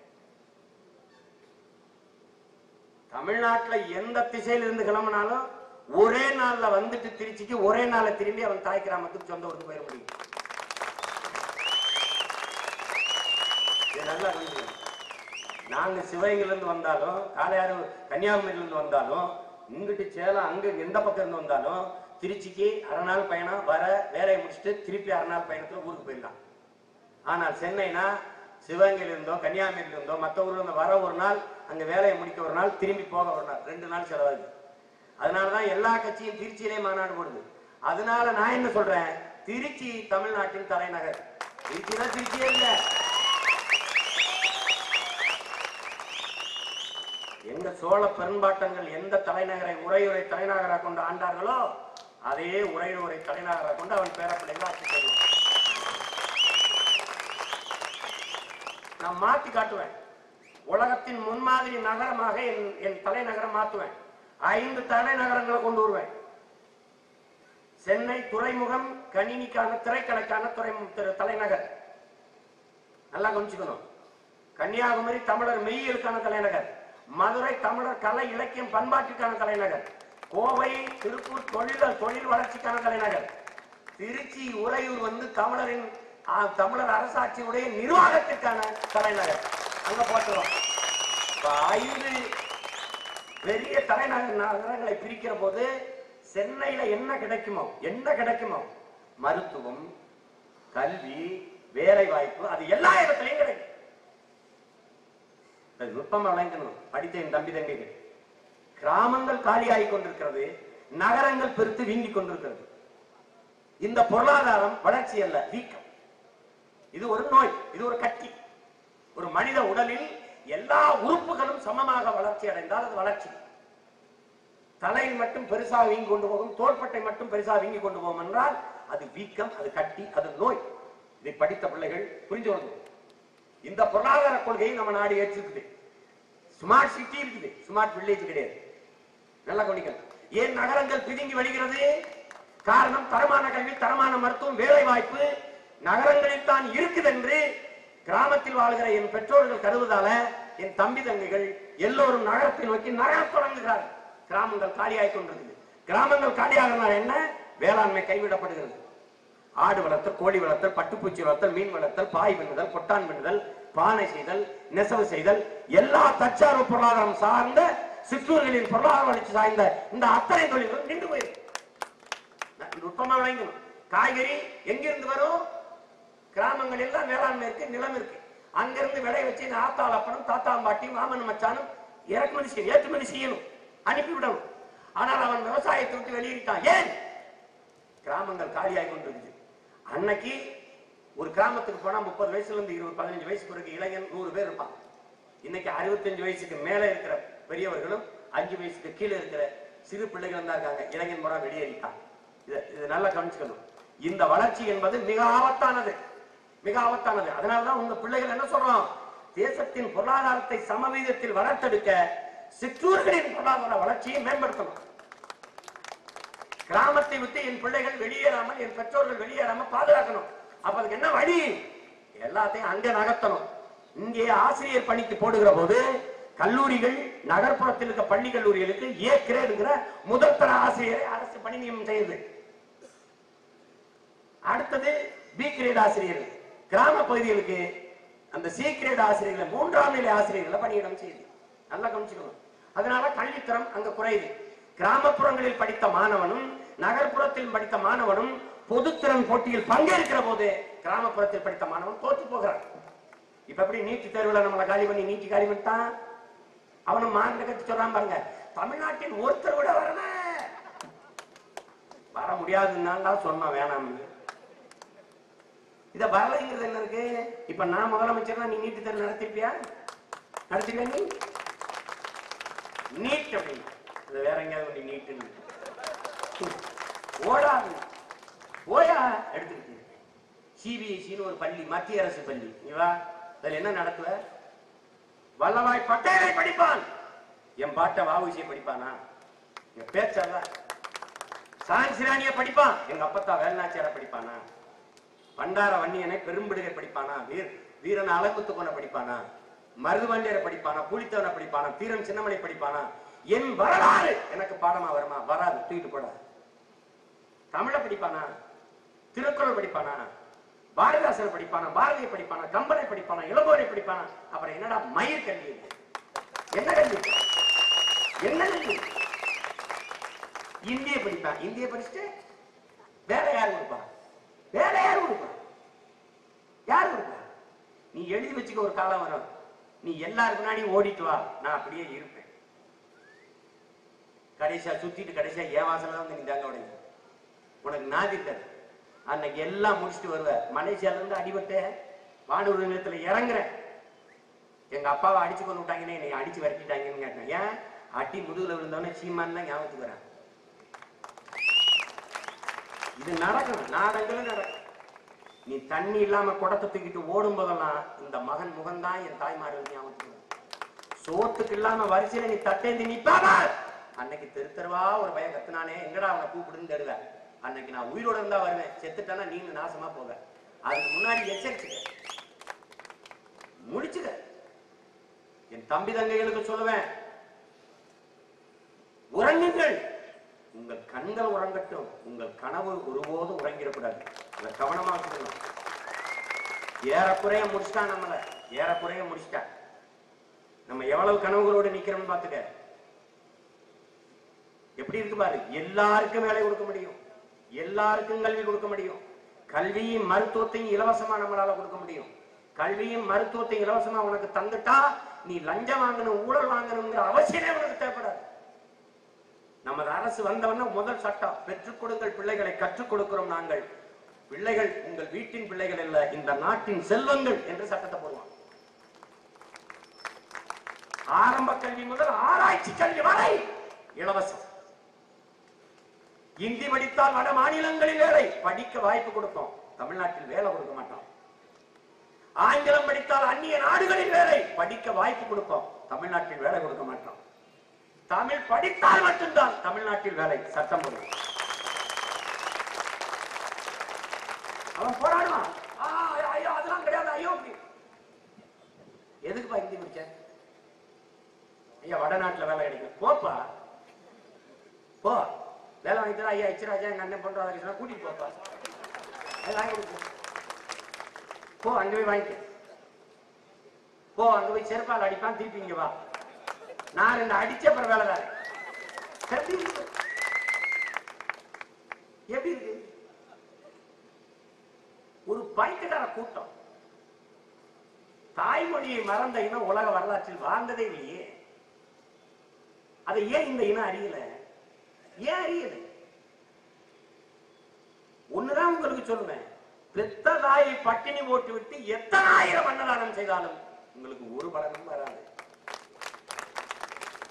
தமிழ்நாட்டில் எந்த திசையில இருந்து கிளம்பினாலும் ஒரே நாள்ல வந்துட்டு திருச்சிக்கு ஒரே நாளை திரும்பி அவன் தாய் கிராமத்துக்கு சொந்த ஊருக்கு போயிட முடியும். நல்லா புரிஞ்சுக்கணும். நாங்க சிவகங்கையில இருந்து வந்தாலும், காலையாறு கன்னியாகுமரியில இருந்து வந்தாலும், இங்கிட்டு சேலம் அங்க எந்த பக்கம் இருந்து வந்தாலும் திருச்சிக்கு அரை நாள் பயணம், வர வேலையை முடிச்சுட்டு திருப்பி அரை நாள் பயணத்துல ஊருக்கு போயிடலாம். ஆனால் சென்னைனா சிவகங்கையில் இருந்தோ கன்னியாகுமரியில் இருந்தோ மற்ற ஊர்ல இருந்து வர ஒரு நாள், அங்க வேலையை முடிக்க ஒரு நாள், திரும்பி போக ஒரு நாள், 2 நாள் செலவாகுது. அதனாலதான் எல்லா கட்சியும் திருச்சியிலே மாநாடு போடுது. அதனால நான் என்ன சொல்றேன், திருச்சி தமிழ்நாட்டின் தலைநகர். திருச்சிதான் திருச்சியே இல்ல. எங்க சோழ பெரும்பாட்டங்கள் எந்த தலைநகரை உறையுறை தலைநகராக கொண்டு ஆண்டார்களோ அதே உறையுறை தலைநகராக கொண்டு அவன் பேரப்பிள்ளைகள் ஆட்சி செய்யும். நான் மாத்தி காட்டுவேன். உலகத்தின் முன்மாதிரி நகரமாக என் தலைநகரம் மாற்றுவேன். 5 தலைநகரங்களை கொண்டு வருவேன். சென்னை துறைமுகம், கணினிக்கான திரைக்கடைக்கான தலைநகர், நல்லா கவனிச்சுக்கணும். கன்னியாகுமரி தமிழர் மெய்யியலுக்கான தலைநகர். மதுரை தமிழர் கலை இலக்கியம் பண்பாட்டுக்கான தலைநகர். கோவை திருப்பூர் தொழில் வளர்ச்சிக்கான தலைநகர். திருச்சி உறையூர் தமிழர் அரசாட்சியுடைய நிர்வாகத்திற்கான தலைநகர். அங்க போட்டுறோம். 5 பெரிய தலைநகர் நகரங்களை பிரிக்கிற போது சென்னையில என்ன கிடைக்குமோ மருத்துவம், கல்வி, வேலை வாய்ப்பு, அது எல்லா இடத்திலையும் கிடைக்கும். நுட்பமா வழங்கணும். படித்த என் தம்பி தங்கைகள், கிராமங்கள் காலியாகி கொண்டிருக்கிறது, நகரங்கள் பெருத்து வீங்கி கொண்டிருக்கிறது. இந்த பொருளாதாரம் வளர்ச்சி அல்ல, வீக்கம். இது ஒரு நோய், இது ஒரு கட்டி. ஒரு மனித உடலில் எல்லா உறுப்புகளும் சமமாக வளர்ச்சி அடைந்தால் அது வளர்ச்சி. தலையில் மட்டும் பெருசாக வீங்கி கொண்டு போகும், தோள்பட்டை மட்டும் பெருசாக வீங்கி கொண்டு போகும் என்றால் அது வீக்கம், அது கட்டி, அது நோய். இதை படித்த பிள்ளைகள் புரிஞ்சு கொள்ளும். இந்த பொருளாதார கொள்கையை நம்ம நாடு ஏற்றிருக்குது. ஸ்மார்ட் சிட்டி இருக்குது, ஸ்மார்ட் வில்லேஜ் கிடையாது. நல்லா கவனிக்கணும். ஏன் நகரங்கள் பிதுங்கி வருகிறது? காரணம் தரமான கல்வி, தரமான மருத்துவம், வேலை வாய்ப்பு நகரங்களில் தான் இருக்குது என்று கிராமத்தில் வாழ்கிற என் பெற்றோர்கள் கருதுவதால என் தம்பி தங்கைகள் எல்லோரும் நகரத்தை நோக்கி நகரத் தொடங்குகிறார்கள். கிராமங்கள் காலியாகி கொண்டிருக்குது. கிராமங்கள் காலியாகிறதுனால என்ன? வேளாண்மை கைவிடப்படுகிறது. ஆடு வளர்த்தல், கோழி வளர்த்தல், பட்டுப்பூச்சி வளர்த்தல், மீன் வளர்த்தல், பாய் பின்னுதல், கொட்டான் பின்னுதல், பானை செய்தல், நெசவு செய்தல், எல்லா தற்சார்பு பொருளாதாரம் சார்ந்த சிற்றூர்களின் பொருளாதார வளர்ச்சி சார்ந்த இந்த அத்தனை தொழில்களும் நின்று போயிருக்கு. நுட்பமா விளங்கணும். காய்கறி எங்கிருந்து வரும்? கிராமங்கள் எல்லாம் வேளாண்மை இருக்கு, நிலம் இருக்கு. அங்கிருந்து விளை வச்சு ஆத்தாள் அப்பனும் தாத்தாம்பாட்டி மாமன் மச்சானும் இறக்குமதி செய்யணும், ஏற்றுமதி செய்யணும், அனுப்பிவிடணும். ஆனால் அவன் விவசாயத்தை விட்டு வெளியிட்டான். ஏன்? கிராமங்கள் காலியாகி கொண்டிருக்குது. அன்னைக்கு ஒரு கிராமத்துக்கு போனா 30 வயசுல இருந்து 15 வயசுக்கு இருக்க இளைஞன் 100 பேர் இருப்பான். இன்னைக்கு 65 வயசுக்கு மேல இருக்கிற பெரியவர்களும் 5 வயசுக்கு கீழே இருக்கிற சிறு பிள்ளைகள் தான் இருக்காங்க. இளைஞன் முறை வெளியேறிட்டான். இது நல்லா கவனிச்சுக்கணும். இந்த வளர்ச்சி என்பது மிக ஆபத்தானது, மிக ஆபத்தானது. அதனாலதான் உங்க பிள்ளைகள் என்ன சொல்றோம்? தேசத்தின் பொருளாதாரத்தை சமவீதத்தில் வளர்த்தெடுக்க சிற்றூர்களின் பொருளாதார வளர்ச்சியை மேம்படுத்தணும். கிராமத்தை விட்டு என் பிள்ளைகள் வெளியேறாமல், என் பெற்றோர்கள் வெளியேறாமல் பாதுகாக்கணும். அப்ப அதுக்கு என்ன வழி? எல்லாத்தையும் அங்க நகர்த்தணும். இங்கே ஆசிரியர் பணிக்கு போடுகிற போது கல்லூரிகள், நகர்ப்புறத்தில் இருக்க பள்ளி கல்லூரிகளுக்கு ஏ கிரேடுங்கிற முதல் தர ஆசிரியரை அரசு பணி நியமனம் செய்யுது. அடுத்தது பி கிரேட் ஆசிரியர்கள். கிராம பகுதிகளுக்கு அந்த சி கிரேட் ஆசிரியர்களை, 3ஆம் நிலை ஆசிரியர்களை பணியிடம் செய்யுது. நல்லா கவனிச்சுக்கணும். அதனால கல்வித்தரம் அங்க குறையுது. கிராமப்புறங்களில் படித்த மாணவனும் நகர்ப்புறத்தில் படித்த மாணவனும் பொதுத்திறன் போட்டியில் பங்கேற்கிற போது கிராமப்புறத்தில் படித்த மாணவன் தோற்று போகிறான். இப்ப எப்படி நீட்டு தேர்வுல நம்மளை காலி பண்ணி நீட்டி காலி பண்ணிட்டான். அவனும் மாநில கட்சி சொல்றான் பாருங்க, தமிழ்நாட்டின் ஒருத்தர் கூட வர முடியாதுன்னு சொன்னான் வேணாம்னு. இத வரலைங்கிறது என்ன இருக்கு? இப்ப நான் முதலமைச்சர்னா நீ நீட்டு தேர்வு நடத்திருப்பியா? நடத்திருப்பியா? நீ நீட் அப்படின்னு வேற எங்கேயாவது நீட்டு ஓடாது ஓயா எடுத்துக்கிட்டு சிபிஎஸ்இன்னு ஒரு பள்ளி, மத்திய அரசு பள்ளி. அதுல என்ன நடக்குவ? வல்லபாய் பட்டேலை படிப்பான், என் பாட்ட வஉசியை படிப்பானா? எங்க பேச்சல்ல. சான்சிராணிய படிப்பான், எங்க அப்பத்தா வேலுநாச்சியார படிப்பானா? பண்டார வன்னியனை பெரும்பிடுகை படிப்பானா? வீரன் அலகுத்து கொண்ட படிப்பானா? மருதுவண்டியரை படிப்பானா? புலித்தவனை படிப்பானா? தீரன் சின்னமலை படிப்பானா? என் வரலாறு எனக்கு பாடமா வருமா? வராது, தூக்கிட்டு போட. தமிழை படிப்பானா? திருக்குறள் படிப்பானா? பாரதிதாசன் படிப்பானா? பாரதியை படிப்பானா? கம்பனை படிப்பானா? இளங்கோரை படிப்பானா? அப்புறம் என்னடா மயிர் கல்வி? என்ன கல்வி? என்ன கல்வி? இந்திய படிப்பான். இந்திய படிச்சுட்டு வேற யாரு கொடுப்பா? வேற யாரு கொடுப்பா? யாரு கொடுப்பா? நீ எழுதி வச்சுக்க, ஒரு காலம் வரும், நீ எல்லாருக்கு முன்னாடி ஓடிட்டு வா, நான் அப்படியே இருப்பேன். கடைசியா சுத்திட்டு கடைசியா என் வாசல்ல தான் வந்து நீ தாங்க உடைங்க. உனக்கு நாதி இருக்காது. அன்னைக்கு எல்லாம் முடிச்சுட்டு வருவ. மலேசியால இருந்து அடிபட்ட வானூர் நிலையத்துல இறங்குறேன். எங்க அப்பாவை அடிச்சு கொண்டு விட்டாங்கன்னு என்னை அடிச்சு விரட்டிட்டாங்கன்னு கேட்டேன். ஏன் அடி முதுகுல விழுந்தவனே சீமான் தான் ஞாபகத்துக்கு வரேன். இது நடக்கணும், நாடங்களும் நடக்கும். நீ தண்ணி இல்லாம குடத்தை தூக்கிட்டு ஓடும் போதெல்லாம் இந்த மகன் முகம்தான் என் தாய்மார்கள் ஞாபகத்துக்கு வரும். சோத்துக்கு இல்லாம வரிசையில நீ தட்டேந்தி நிப்பாம அன்னைக்கு தெரு தெருவா ஒரு பையன் கத்துனானே, எங்கடா அவனை கூப்பிடுன்னு தெருவேன். அன்னைக்கு நான் உயிரோட இருந்தா வருவேன், செத்துட்டானா நீங்க நாசமா போக. அதுக்கு முன்னாடி எச்சரிச்சுக்க, முடிச்சுக்க. என் தம்பி தங்கைகளுக்கு சொல்லுவேன், உறங்குங்கள், உங்கள் கண்கள் உறங்கட்டும், உங்கள் கனவு ஒருபோதும் உறங்கிடக்கூடாது. அதை கவனமா வச்சுக்கணும். ஏறக்குறைய முடிச்சுட்டான், நம்மள ஏறக்குறைய முடிச்சுட்டான். நம்ம எவ்வளவு கனவுகளோடு நிக்கிறோம்னு பாத்துக்க. எப்படி இருக்கு பாரு. எல்லாருக்கும் வேலை கொடுக்க முடியும், எல்லாருக்கும் கல்வி கொடுக்க முடியும். கல்வியும் மருத்துவத்தையும் இலவசமா நம்மளால கொடுக்க முடியும். கல்வியும் மருத்துவத்தையும் இலவசமா உனக்கு தந்துட்டா நீ லஞ்சம் வாங்கணும், ஊழல் வாங்கணுங்கிற அவசியமே உனக்கு தேவைப்படாது. நமது அரசு வந்தவன முதல் சட்டம், பெற்றுக் கொடுங்கள் பிள்ளைகளை, கற்றுக் கொடுக்கிறோம் நாங்கள். பிள்ளைகள் உங்கள் வீட்டின் பிள்ளைகள் அல்ல, இந்த நாட்டின் செல்வங்கள் என்று சட்டத்தை போடுவான். ஆரம்ப கல்வி முதல் ஆராய்ச்சி கல்வி வரை இலவசம். இந்தி படித்தால் வட மாநிலங்களில் வேலை, படிக்க வாய்ப்பு கொடுப்போம், தமிழ்நாட்டில் வேலை கொடுக்க மாட்டோம். ஆங்கிலம் படித்தால் அந்நிய நாடுகளில் வேலை, படிக்க வாய்ப்பு கொடுப்போம், தமிழ்நாட்டில் வேலை கொடுக்க மாட்டோம். தமிழ் படித்தால் மட்டும்தான் தமிழ்நாட்டில் வேலை, சட்டம் போடுவோம். அவன் போராடுவான், ஐயோ அதெல்லாம் கிடையாது, ஐயோ எதுக்குப்பா இந்தி படிச்ச? ஐயா வடநாட்டுல வேலை கிடைக்கும், போப்பா போ, வேலை வாங்கி தர. ஐயா எச்சராஜா எங்க அண்ணன் பண்றாங்க, கூட்டிட்டு போப்பா, போ அங்க போய் வாங்கிக்க, போ அங்க போய் செருப்பால் அடிப்பான், திருப்பி இங்க வா, நான் ரெண்டு அடிச்ச அப்புறம் வேலை வேற. எப்படி இருக்கு? எப்படி இருக்கு? ஒரு பைத்தியக்கார கூட்டம். தாய்மொழியை மறந்த இனம் உலக வரலாற்றில் வாழ்ந்ததே இல்லையே. அதை ஏன் இந்த இனம் அறியல? ஏன் அறியல? ஒண்ணுதான் உங்களுக்கு சொல்லுவேன், பெத்த தாயை பட்டினி போட்டு விட்டு எத்தனை ஆயிரம் அன்னதானம் செய்தாலும் உங்களுக்கு ஒரு பலனும் வராது.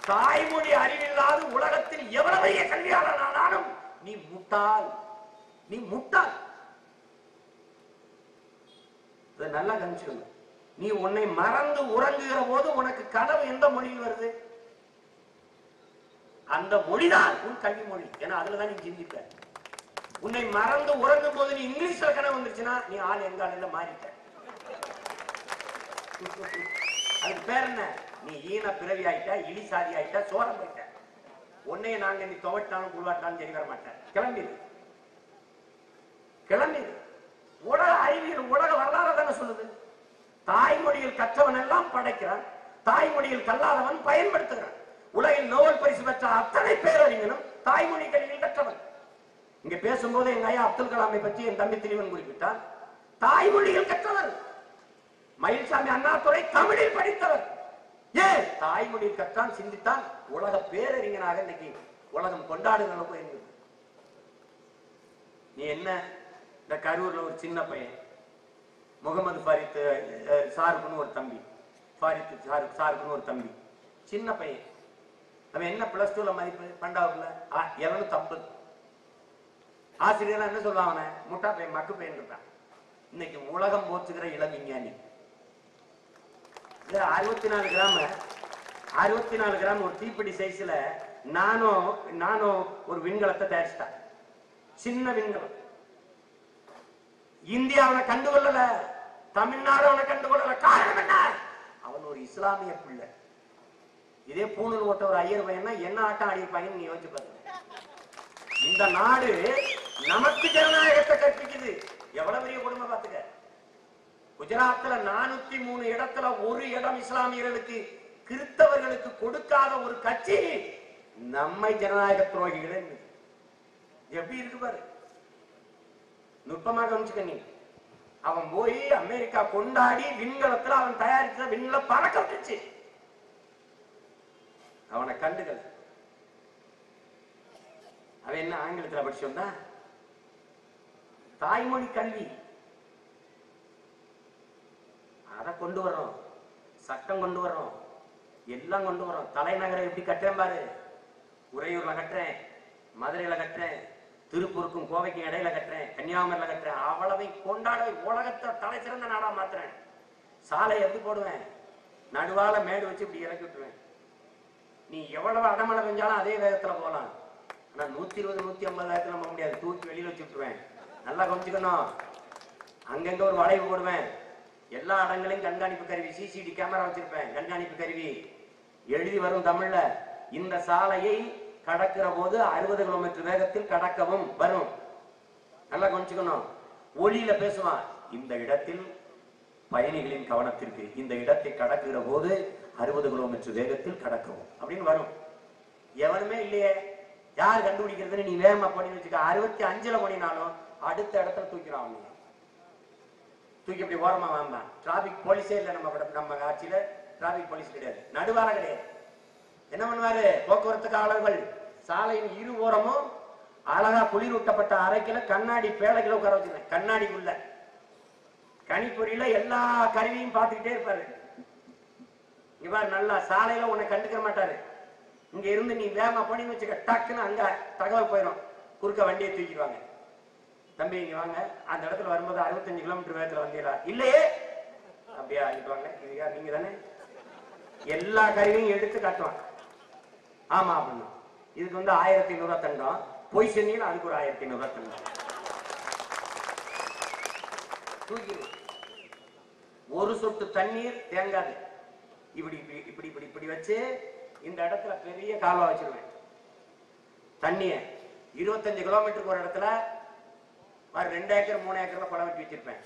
தாய்மொழி அறிவில்லாத உலகத்தில் எவ்வளவு பெரிய கல்வியாளர் ஆனாலும் நீ முட்டாள், நீ முட்டாள். நல்லா கவனிச்சுக்கணும். நீ உன்னை மறந்து உறங்குகிற போது உனக்கு கனவு எந்த மொழியில் வருது? அந்த மொழிதான் உன் கல்வி மொழி. ஏன்னா அதுலதான் நீ சிந்திப்ப. உன்னை மறந்து உறங்கும் போது நீ இங்கிலீஷ்ல கனவு வந்துருச்சுன்னா நீ ஆள் எங்கால மாறிட்ட. அதுக்கு பேர் என்ன? நீ ஈன பிறவி ஆயிட்டா, இலி சாதி ஆயிட்டா, சோரம் போயிட்ட. உன்னைய நாங்க நீ துவட்டாலும் குருவாட்டாலும் சரி வர மாட்டேன். கிளம்பிடு, கிளம்பிடு. உலக அறிவியல் உலக வரலாறு தானே சொல்லுது. தாய்மொழியில் கற்றவன் எல்லாம் படைக்கிறான், தாய்மொழியில் கல்லாதவன் பயன்படுத்துகிறான். உலகில் நோபல் பரிசு பெற்ற அத்தனை பேரறிஞனும் தாய்மொழி கல்வியில் கற்றவன். இங்க பேசும்போது எங்க ஐயா அப்துல் கலாமை பற்றி என் தம்பி திரிவன் குறிப்பிட்டார். தாய்மொழியில் கற்றவர். மயில்சாமி அண்ணாதுரை தமிழில் படித்தவர். ஏன்? தாய்மொழியில் கற்றான், சிந்தித்தான், உலக பேரறிஞனாக இன்னைக்கு உலகம் கொண்டாடுகிற போயிருந்தது. நீ என்ன இந்த கரூர்ல ஒரு சின்ன பையன் முகமது ஃபாரித் சாருக்குன்னு ஒரு தம்பி, ஃபாரித் சாருக்குன்னு ஒரு தம்பி, சின்ன பையன். அவன் என்ன பிளஸ் டூல மதிப்பு? 12ல 750. ஆசிரியர் என்ன சொல்லுவான்? அவனை முட்டா பையன், மக்கு பையன் இருக்கான். இன்னைக்கு உலகம் போச்சுக்கிற இளம் விஞ்ஞானி. 64 கிராம் ஒரு தீப்பிடி சைஸ்ல நானும் ஒரு விண்கலத்தை தயாரிச்சிட்டான். சின்ன விண்கலம். இந்தியா அவனை கண்டுகொள்ளல, தமிழ்நாடு அவனை கண்டுகொள்ளல. காரணம் என்ன? அவன் ஒரு இஸ்லாமிய பிள்ளை. இதே பூணூல் ஓட்ட ஒரு ஐயர் பையன்னா என்ன ஆட்டம் ஆடிப்பாங்கன்னு நீ யோசிச்சு பாருங்க. இந்த நாடு நமக்கு ஜனநாயகத்தை கற்பிக்குது. எவ்வளவு பெரிய கொடுமை பார்த்துக்க. குஜராத்ல 403 இடத்துல ஒரு இடம் இஸ்லாமியர்களுக்கு, கிறிஸ்தவர்களுக்கு கொடுக்காத ஒரு கட்சி நம்மை ஜனநாயக துரோகிகள். எப்படி இருக்கு பாரு. நுட்பமாக கவனிச்சுக்க. நீ அவன் போய் அமெரிக்கா கொண்டாடி விண்கலத்துல அவன் தயாரித்த விண்கல பறக்க விட்டுச்சு. அவனை கண்டுகள். அவன் என்ன ஆங்கிலத்தில் படிச்சு வந்தா? தாய்மொழி கல்வி. அதை கொண்டு வர்றோம், சட்டம் கொண்டு வர்றோம், எல்லாம் கொண்டு வர்றோம். தலைநகரை எப்படி கட்டுறேன் பாரு. உறையூர்ல கட்டுறேன், மதுரையில கட்டுறேன், திருப்பூருக்கும் கோவைக்கும் இடையில கட்டுறேன், கன்னியாகுமரியில கட்டுறேன். அவ்வளவை கொண்டாட உலகத்தை தலை சிறந்த நாடா மாத்துறேன். சாலை எப்படி போடுவேன்? நடுவால மேடு வச்சு இப்படி இறக்கி விட்டுருவேன். நீ எவ்வளவு அடமழை பெஞ்சாலும் அதே வேகத்துல போகலாம். ஆனா 120 150 வேகத்துல போக முடியாது. தூக்கி வெளியில வச்சு விட்டுருவேன். நல்லா கொஞ்சிக்கணும். அங்கங்க ஒரு வளைவு போடுவேன். எல்லா இடங்களையும் கண்காணிப்பு கருவி, சிசிடி கேமரா வச்சிருப்பேன். கண்காணிப்பு கருவி எழுதி வரும் தமிழ்ல. இந்த சாலையை கடக்கிற போது 60 கிலோமீட்டர் வேகத்தில் கடக்கவும் வரும். நல்லா கொஞ்சிக்கணும். ஒளியில பேசுவான். இந்த இடத்தில் பயணிகளின் கவனத்திற்கு, இந்த இடத்தை கடக்குகிற போது 60 கிலோமீட்டர் வேகத்தில் கடக்கவும் அப்படின்னு வரும். எவனுமே இல்லையே, யார் கண்டுபிடிக்கிறதுன்னு நீ வேகமா பண்ணி வச்சுக்க. 65ல பண்ணினாலும் அடுத்த இடத்துல தூக்கிறான். தூக்கி அப்படி ஓரமா வாங்க. டிராபிக் போலீஸே இல்லை நம்ம ஆட்சியில. டிராபிக் போலீஸ் கிடையாது, நடுவார கிடையாது. என்ன பண்ணுவாரு? போக்குவரத்து காவலர்கள் சாலையின் இரு ஓரமும் அழகா குளிரூட்டப்பட்ட அறைக்குள்ள கண்ணாடி பேழைகளை உட்கார வச்சிருக்கேன். கண்ணாடிக்குள்ள கணிப்பொறியில எல்லா கருவியும் பார்த்துக்கிட்டே இருப்பாரு. இவர் நல்லா சாலையில உன்னை கண்டுக்க மாட்டாரு. இங்க இருந்து நீ வேகமா பண்ணி வச்சுக்க, டக்குன்னு அங்க தகவல் போயிடும். குறுக்க வண்டியை தூக்கிடுவாங்க. தம்பி இங்க வாங்க, அந்த இடத்துல வரும்போது 65 கிலோமீட்டர் வேகத்துல வந்தீங்களா? இல்லையே. அப்படியா ஆகிடுவாங்க. இதுயா நீங்க தானே? எல்லா கருவியும் எடுத்து காட்டுவாங்க. ஆமா அப்படின்னு. இதுக்கு 1500 தண்டம். பொய் சொன்னீங்க, அதுக்கு ஒரு 1500 தண்டம். தூக்கி ஒரு சொட்டு தண்ணீர் தேங்காது. இப்படி இப்படி இப்படி இப்படி வச்சு இந்த இடத்துல பெரிய கால்வா வச்சிருவேன். தண்ணிய 25 கிலோமீட்டருக்கு ஒரு இடத்துல 2 ஏக்கர் 3 ஏக்கர்ல குளம் வெட்டி வச்சிருப்பேன்.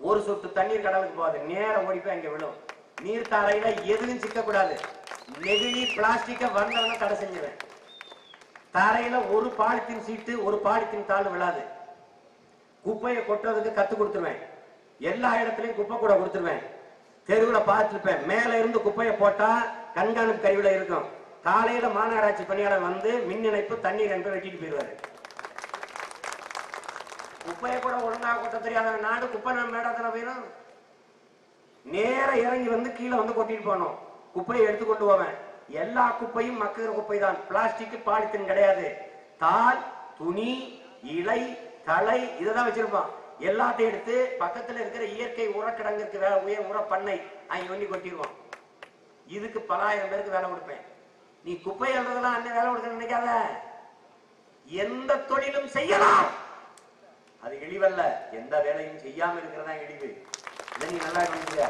ஒரு சொட்டு தண்ணீர் கடலுக்கு போகாது, நேரம் ஓடிப்போய் அங்க விழும். நீர் தாரையில எதுவும் சிக்கக்கூடாது. நெகிழி பிளாஸ்டிக்க வந்தவன தடை செஞ்சுவேன். தரையில ஒரு பாலித்தீன் சீட்டு, ஒரு பாலித்தீன் தாள் விழாது. குப்பையை கொட்டுறதுக்கு கத்து கொடுத்துருவேன். எல்லா இடத்துலயும் குப்பை கூட கொடுத்துருவேன். தெருவில் பார்த்துருப்பேன். மேல இருந்து குப்பையை போட்டா கண்காணிப்பு கருவில இருக்கும். காலையில மாநகராட்சி பணியாளர் வந்து மின் இணைப்பு தண்ணீர் என்று வெட்டிட்டு போயிடுவாரு. குப்பையை கூட ஒழுங்காக கொட்ட தெரியாத நாடு குப்பை நம்ம மேடத்துல போயிடும். நேர இறங்கி வந்து கீழே வந்து கொட்டிட்டு போனோம். குப்பையை எடுத்து கொண்டு போவேன். எல்லா குப்பையும் மக்குகிற குப்பை தான். பிளாஸ்டிக் பாலித்தீன் கிடையாது. தாள், துணி, இலை, தலை இதெல்லாம் வச்சிருப்பான். எல்லாத்தையும் எடுத்து பக்கத்துல இருக்கிற இயற்கை உரக்கிடங்குக்கு உயர் உர பண்ணை அங்க பண்ணி கொட்டிடுவான். இதுக்கு பல ஆயிரம் பேருக்கு வேலை கொடுப்பேன். நீ குப்பை எழுறதெல்லாம் அண்ணன் வேலை கொடுக்க நினைக்காத. எந்த தொழிலும் செய்யலாம், அது இழிவல்ல. எந்த வேலையும் செய்யாம இருக்கிறதா இழிவு. இதை நீ நல்லா கவனிங்க.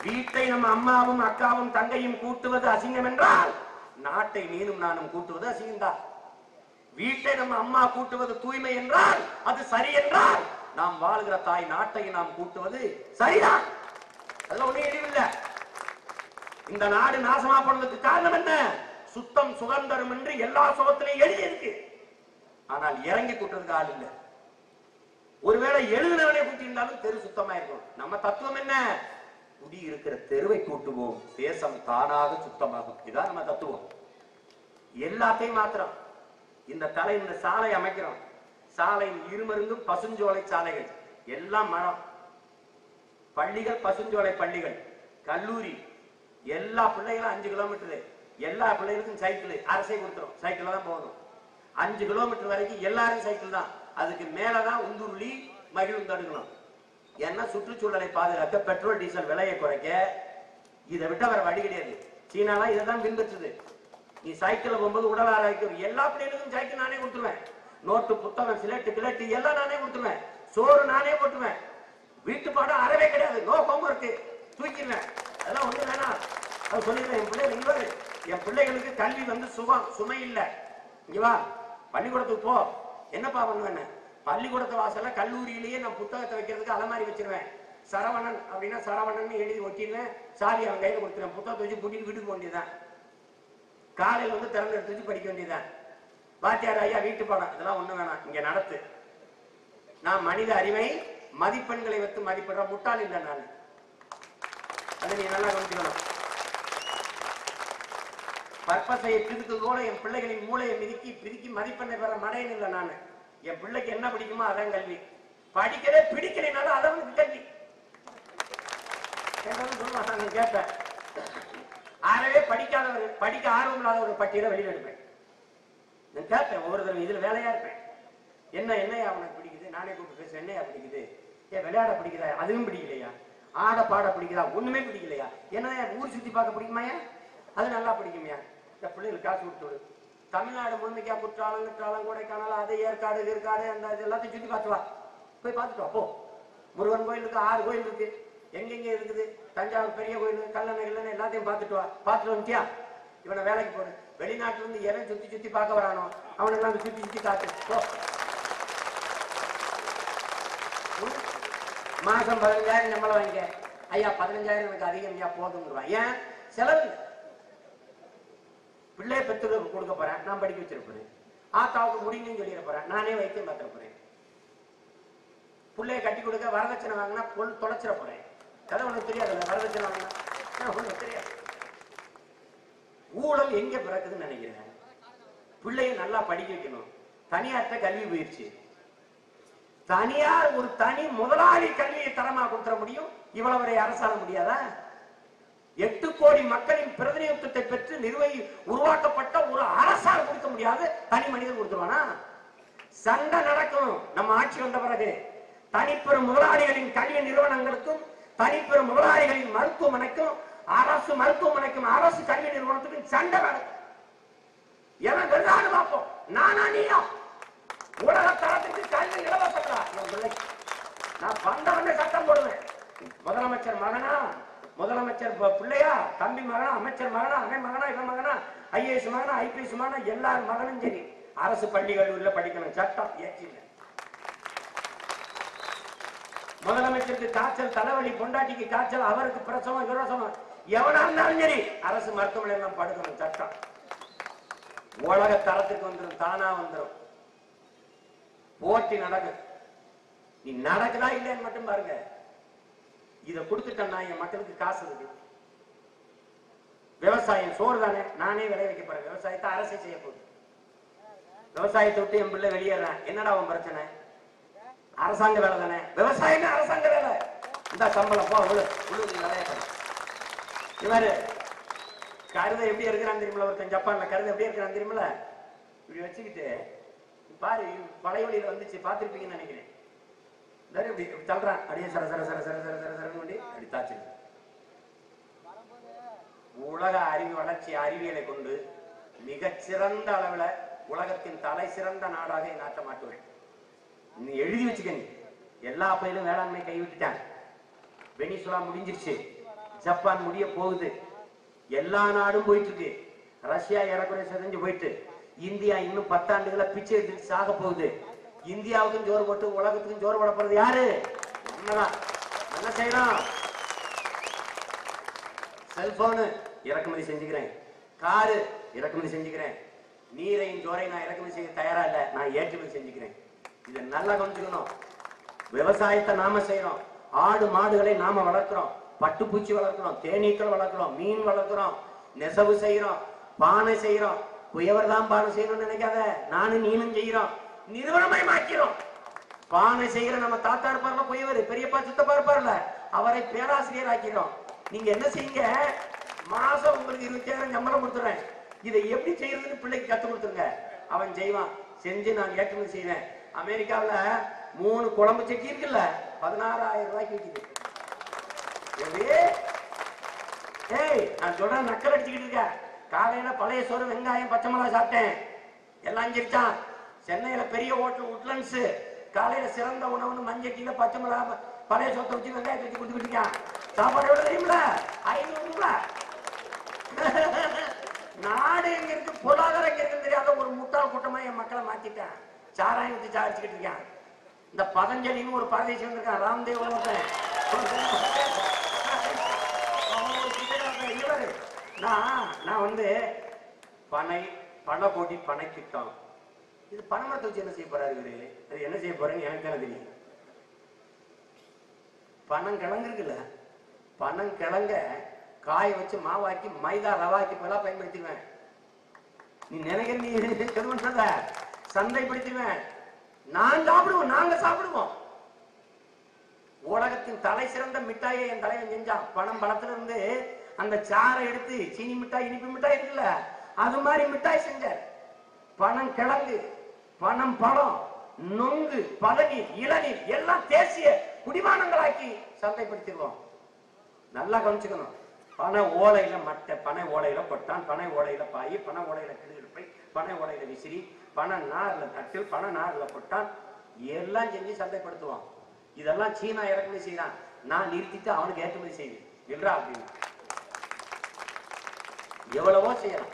வீட்டை நம்ம அம்மாவும் அக்காவும் தங்கையும் கூட்டுவது அசிங்கம் என்றால் நாட்டை நீனும் நானும் கூட்டுவது அசிங்கம்தான். வீட்டை நம்ம அம்மா கூட்டுவது தூய்மை என்றால் அது சரி என்றால் நாம் வாழ்கிற தாய் நாட்டை நாம் கூட்டுவது சரிதான். அதெல்லாம் ஒண்ணு இழிவில்லை. இந்த நாடு நாசமா போனதுக்கு காரணம் என்ன? சுத்தம் சுதந்திரம் என்று எல்லா சுகத்திலையும் எழுதி இருக்கு. ஆனால் இறங்கி கூட்டுறதுக்கு ஆள் இல்லை. ஒருவேளை எழுதினவனே கூட்டியிருந்தாலும் தெரு சுத்தமா இருக்கும். நம்ம தத்துவம் என்ன? குடி இருக்கிற தெருவை கூட்டுவோம், தேசம் தானாக சுத்தமாகும். இதான் நம்ம தத்துவம். எல்லாத்தையும் மாத்திரம் இந்த சாலை அமைக்கிறோம். சாலையின் இருமருங்கும் பசுஞ்சோலை சாலைகள், எல்லாம் மரம். பள்ளிகள் பசுஞ்சோலை பள்ளிகள், கல்லூரி, எல்லா பிள்ளைகளும் 5 கிலோமீட்டர். எல்லா பிள்ளைகளுக்கும் சைக்கிள் அரசை கொடுத்துரும். சைக்கிள் தான் போகணும். 5 கிலோமீட்டர் வரைக்கும் எல்லாரும் சைக்கிள் தான். அதுக்கு மேலதான் உந்துருளி மகிழும் தடுக்கணும். ஏன்னா சுற்றுச்சூழலை பாதுகாக்க, பெட்ரோல் டீசல் விலையை குறைக்க இதை விட்ட வர வழி கிடையாது. சீனாலாம் இதை தான் பின்பற்றுது. நீ சைக்கிள் போகும்போது உடல் ஆரோக்கியம். எல்லா பிள்ளைகளுக்கும் சைக்கிள் நானே கொடுத்துருவேன். நோட்டு, புத்தகம், சிலட்டு, கிளட்டு எல்லாம் நானே கொடுத்துருவேன். சோறு நானே போட்டுருவேன். வீட்டு பாடம் அறவே கிடையாது. நோ ஹோம்வொர்க் தூக்கிடுவேன். அதெல்லாம் ஒண்ணு வேணாம். அது சொல்லிடுறேன். என் பிள்ளைகள் என் பிள்ளைகளுக்கு கல்வி சுகம், சுமை இல்லை. இங்க வா, பள்ளிக்கூடத்துக்கு போ. என்னப்பா பண்ணுவேன்? பள்ளிக்கூடத்தை வாசல்ல கல்லூரியிலேயே நான் புத்தகத்தை வைக்கிறதுக்கு அலமாரி வச்சிருவேன். சரவணன் அப்படின்னா சரவணன் எழுதி ஒட்டிடுவேன். சாவி அவன் கையில கொடுத்துருவேன். புத்தகத்தை வச்சு கூட்டிட்டு வீட்டுக்கு வேண்டியதுதான். காலையில திறந்து எடுத்து வச்சு படிக்க வேண்டியதுதான். வாத்தியார் ஐயா வீட்டு பாடம் இதெல்லாம் ஒண்ணு வேணாம், இங்க நடத்து. நான் மனித அறிவை மதிப்பெண்களை வைத்து மதிப்பிடுற முட்டாள் இல்லை நான். அதை நீ நல்லா கவனிச்சுக்கணும். பற்பசையை பிரித்ததோட என் பிள்ளைகளின் மூளையை பிரிக்கி மதிப்பெண்ணை பெற மடையன் இல்லை நான். என் பிள்ளைக்கு என்ன பிடிக்குமோ அதான் கல்வி. படிக்கவே பிடிக்கலைனாலும் அதான் கல்வி. சொல்லுவாங்க கேட்பேன். ஆகவே படிக்காதவர், படிக்க ஆர்வம் இல்லாத ஒரு பட்டியலை வெளியில் எடுப்பேன். நான் கேட்பேன் ஒவ்வொரு தடவை, இதுல வேலையா இருப்பேன். என்னையா அவனுக்கு பிடிக்குது, நானே கூப்பிட்டு பேசுவேன். என்னையா பிடிக்குது? ஏன் விளையாட பிடிக்குதா? அதுவும் பிடிக்கலையா? ஆட பாட பிடிக்குதா? ஒண்ணுமே பிடிக்கலையா? என்னையா ஊர் சுத்தி பார்க்க பிடிக்குமாயா? அது நல்லா பிடிக்குமையா? இந்த பிள்ளைகளுக்கு காசு கொடுத்து தமிழ்நாடு முழுமைக்கா குற்றாலம் கொடைக்கானல், அது ஏற்காடு அந்த எல்லாத்தையும் சுத்தி பார்த்துவா. போய் பார்த்துட்டு அப்போ முருகன் கோயில் இருக்கு, 6 கோயில் இருக்கு, எங்கெங்க இருக்குது, தஞ்சாவூர் பெரிய கோயில், கல்லணை எல்லாத்தையும் பார்த்துட்டு வா. பார்த்துட்டு வந்துட்டியா? இவனை வேலைக்கு போடு. வெளிநாட்டுல இருந்து எவன் சுத்தி பார்க்க வரானோ அவனுக்கு சுத்தி காத்து. மாசம் 15,000 சம்பளம் வாங்க. ஐயா 15,000 எனக்கு அதிகம் ஐயா போதுங்கிறான். ஏன்? செலவு. பிள்ளைய பெற்று கொடுக்க போறேன், நான் படிக்க வச்சிருப்பேன். ஆத்தாவுக்கு முடிங்கன்னு சொல்லிட போறேன், நானே வைத்தியம் பார்த்துட போறேன். பிள்ளைய கட்டி கொடுக்க வரதட்சணை வாங்கினா பொருள் தொலைச்சிட போறேன். கதை உனக்கு தெரியாதுல்ல, வரதட்சணை வாங்கினா உனக்கு தெரியாது. ஊழல் எங்க பிறக்குதுன்னு நினைக்கிறேன். பிள்ளைய நல்லா படிக்க வைக்கணும். தனியார்ட்ட கல்வி போயிடுச்சு. தனியார் ஒரு தனி முதலாளி கல்வியை தரமா கொடுத்துட முடியும். இவ்வளவு வரை அரசால முடியாதா? 8 கோடி மக்களின் பிரதிநிதித்துவத்தை பெற்று நிர்வகி உருவாக்கப்பட்ட ஒரு அரசால் கொடுக்க முடியாது, தனி மனிதன் கொடுத்துருவானா? சண்டை நடக்கும். நம்ம ஆட்சி வந்த பிறகு தனிப்பெரும் முதலாளிகளின் கல்வி நிறுவனங்களுக்கும் தனிப்பெரும் முதலாளிகளின் மருத்துவமனைக்கும் அரசு மருத்துவமனைக்கும் அரசு கல்வி நிறுவனத்துக்கும் சண்டை நடக்கும். எவன் வெள்ளாடு பார்ப்போம், நானா நீயா? உலக தரத்துக்கு கல்வி இலவசங்களா? என் பிள்ளைக்கு நான் வந்தவனே சட்டம் போடுவேன். முதலமைச்சர் மகனா, முதலமைச்சர் பிள்ளையா, தம்பி மகனா, அமைச்சர் மகனா, அவன் மகனா, இவன் மகனா, IAS மகனா, IPS மகனா, எல்லாரும் மகனும் சரி அரசு பள்ளி கல்லூரியில படிக்கணும். சட்டம் ஏற்றில்லை. முதலமைச்சருக்கு காய்ச்சல், தலைவலி, பொண்டாட்டிக்கு காய்ச்சல், அவருக்கு பிரசவம், விரோசனம், எவனா இருந்தாலும் சரி அரசு மருத்துவமனை எல்லாம் படுக்கணும். சட்டம் உலக தரத்துக்கு வந்துடும், தானா வந்துடும். போட்டி நடக்கும். நீ நடக்குதா இல்லைன்னு மட்டும் பாருங்க. இதை கொடுத்துட்டேன்னா என் மக்களுக்கு காசு இருக்கு. விவசாயம் சோறு தானே, நானே விளைய வைக்க போறேன். விவசாயத்தை அரசே செய்ய போகுது. விவசாயத்தை விட்டு என் பிள்ளை வெளியேறான், என்னடா அவன் பிரச்சனை? அரசாங்க வேலை தானே, விவசாயமே அரசாங்க வேலை. இந்த சம்பளம் போ இவரு கருதை எப்படி இருக்கிறான்னு தெரியுமில்ல? ஒருத்தன் ஜப்பான்ல கருதை எப்படி இருக்கிறான்னு தெரியுமில்ல? இப்படி வச்சுக்கிட்டு பாரு, பழைய வழியில வந்துச்சு, பார்த்திருப்பீங்கன்னு நினைக்கிறேன். இப்படி தள்ளுறான், அப்படியே சர சர சர சர சர சர சரன்னு அப்படி தாச்சு. உலக அறிவு வளர்ச்சி அறிவியலை கொண்டு மிகச்சிறந்த அளவுல உலகத்தின் தலை சிறந்த நாடாக நாட்ட மாட்டுவேன். நீ எழுதி வச்சுக்க. நீ எல்லா பயிலும் வேளாண்மை கைவிட்டுட்டாங்க. வெனிசுலா முடிஞ்சிருச்சு, ஜப்பான் முடிய போகுது, எல்லா நாடும் போயிட்டு இருக்கு. ரஷ்யா ஏறக்குறைய செஞ்சு போயிட்டு, இந்தியா இன்னும் 10 ஆண்டுகளை பிச்சை எடுத்து சாக போகுது. இந்தியாவுக்கும் ஜோறு போட்டு உலகத்துக்கும் ஜோறு போட போறது யாரு? என்ன செய்யணும்? செல்போனு இறக்குமதி செஞ்சுக்கிறேன், காரு இறக்குமதி செஞ்சுக்கிறேன், நீரையும் ஜோரையும் நான் இறக்குமதி செய்ய தயாரா இல்ல, நான் ஏற்றுமதி செஞ்சுக்கிறேன். இதை நல்லா கவனிச்சுக்கணும். விவசாயத்தை நாம செய்யறோம், ஆடு மாடுகளை நாம வளர்க்கிறோம், பட்டுப்பூச்சி வளர்க்கிறோம், தேனீக்கள் வளர்க்கிறோம், மீன் வளர்க்கிறோம், நெசவு செய்யறோம், பானை செய்யறோம். குயவர் தான் பானை செய்யணும்னு நினைக்காத, நானும் நீனும் செய்யறோம், நிறுவனமயமாக்கிறோம். பானை செய்யற நம்ம தாத்தா இருப்பார்ல குயவர், பெரியப்பா சித்தப்பா இருப்பார்ல, அவரை பேராசிரியர் ஆக்கிறோம். நீங்க என்ன செய்யுங்க, மாசம் உங்களுக்கு 20,000 சம்பளம் கொடுத்துறேன், இதை எப்படி செய்யறதுன்னு பிள்ளைக்கு கத்து கொடுத்துருங்க. அவன் செய்வான், செஞ்சு நான் ஏற்றுமதி செய்வேன். அமெரிக்காவில் 3 குழம்பு சட்டி இருக்குல்ல, 16,000 ரூபாய்க்கு விற்குது. நான் சொல்றேன், நக்கல் அடிச்சுக்கிட்டு இருக்க. காலையில பழைய சோறு, வெங்காயம், பச்சை மிளகாய் சாப்பிட்டேன், எல்லாம் அஞ்சிருச்சான். சென்னையில பெரிய ஹோட்டல் உட்லண்ட்ஸ், காலையில சிறந்த உணவுன்னு மஞ்சட்டியில பச்சை மிளகாய் பழைய சோத்தை வச்சு வெங்காயத்தை வச்சு கொடுத்துக்கிட்டு இருக்கான். சாப்பாடு எவ்வளவு தெரியுமில? 500 ரூபாய். நாடு எங்க இருக்கு, பொருளாதாரம் எங்க இருக்குன்னு தெரியாத ஒரு முட்டாள் கூட்டமா என் மக்களை மாத்திட்டேன். சாராயம் வச்சு சாடிச்சுக்கிட்டு இருக்கான். இந்த பதஞ்சலின்னு ஒரு பரதேசி வந்திருக்கான், ராம்தேவ் நான் வந்து பனை பண கோடி பனை திட்டம், இது பனைமரத்தை வச்சு என்ன செய்ய போறாரு இவரு? அது என்ன செய்ய போறேன்னு எனக்கு தானே தெரியும். பனங்கிழங்கு இருக்குல்ல, பனங்கிழங்க காய வச்சு மாவாக்கி மைதா ரவாக்கி போல பயன்படுத்திடுவேன். நீ நினைக்கிற நீ சொல்றத சந்தைப்படுத்திடுவேன். நான் சாப்பிடுவோம், நாங்க சாப்பிடுவோம். உலகத்தின் தலை சிறந்த மிட்டாயை என் தலைவன் செஞ்சான். பழத்துல இருந்து அந்த சாரை எடுத்து சீனி மிட்டாய், இனிப்பு மிட்டாய் இருக்குல்ல, அது மாதிரி மிட்டாய் செஞ்சார். பனங்கிழங்கு, பனம் பழம், நொங்கு, பதநீர், இளநீர் எல்லாம் தேசிய குடிமானங்களாக்கி சந்தைப்படுத்திடுவோம். நல்லா கவனிச்சுக்கணும். பனை ஓலையில மட்டை, பனை ஓலையில கொட்டான், பனை ஓலையில பாய், பனை ஓலையில கிடுகிடுப்பை, பனை ஓலையில விசிறி, பனை நார்ல தட்டு, பனை நார்ல கொட்டான் எல்லாம் செஞ்சு சந்தைப்படுத்துவான். இதெல்லாம் சீனா இறக்குமதி செய்யறான். நான் நிறுத்திட்டு அவனுக்கு ஏற்றுமதி செய்து இல்லா அப்படின்னு எவ்வளவோ செய்யலாம்.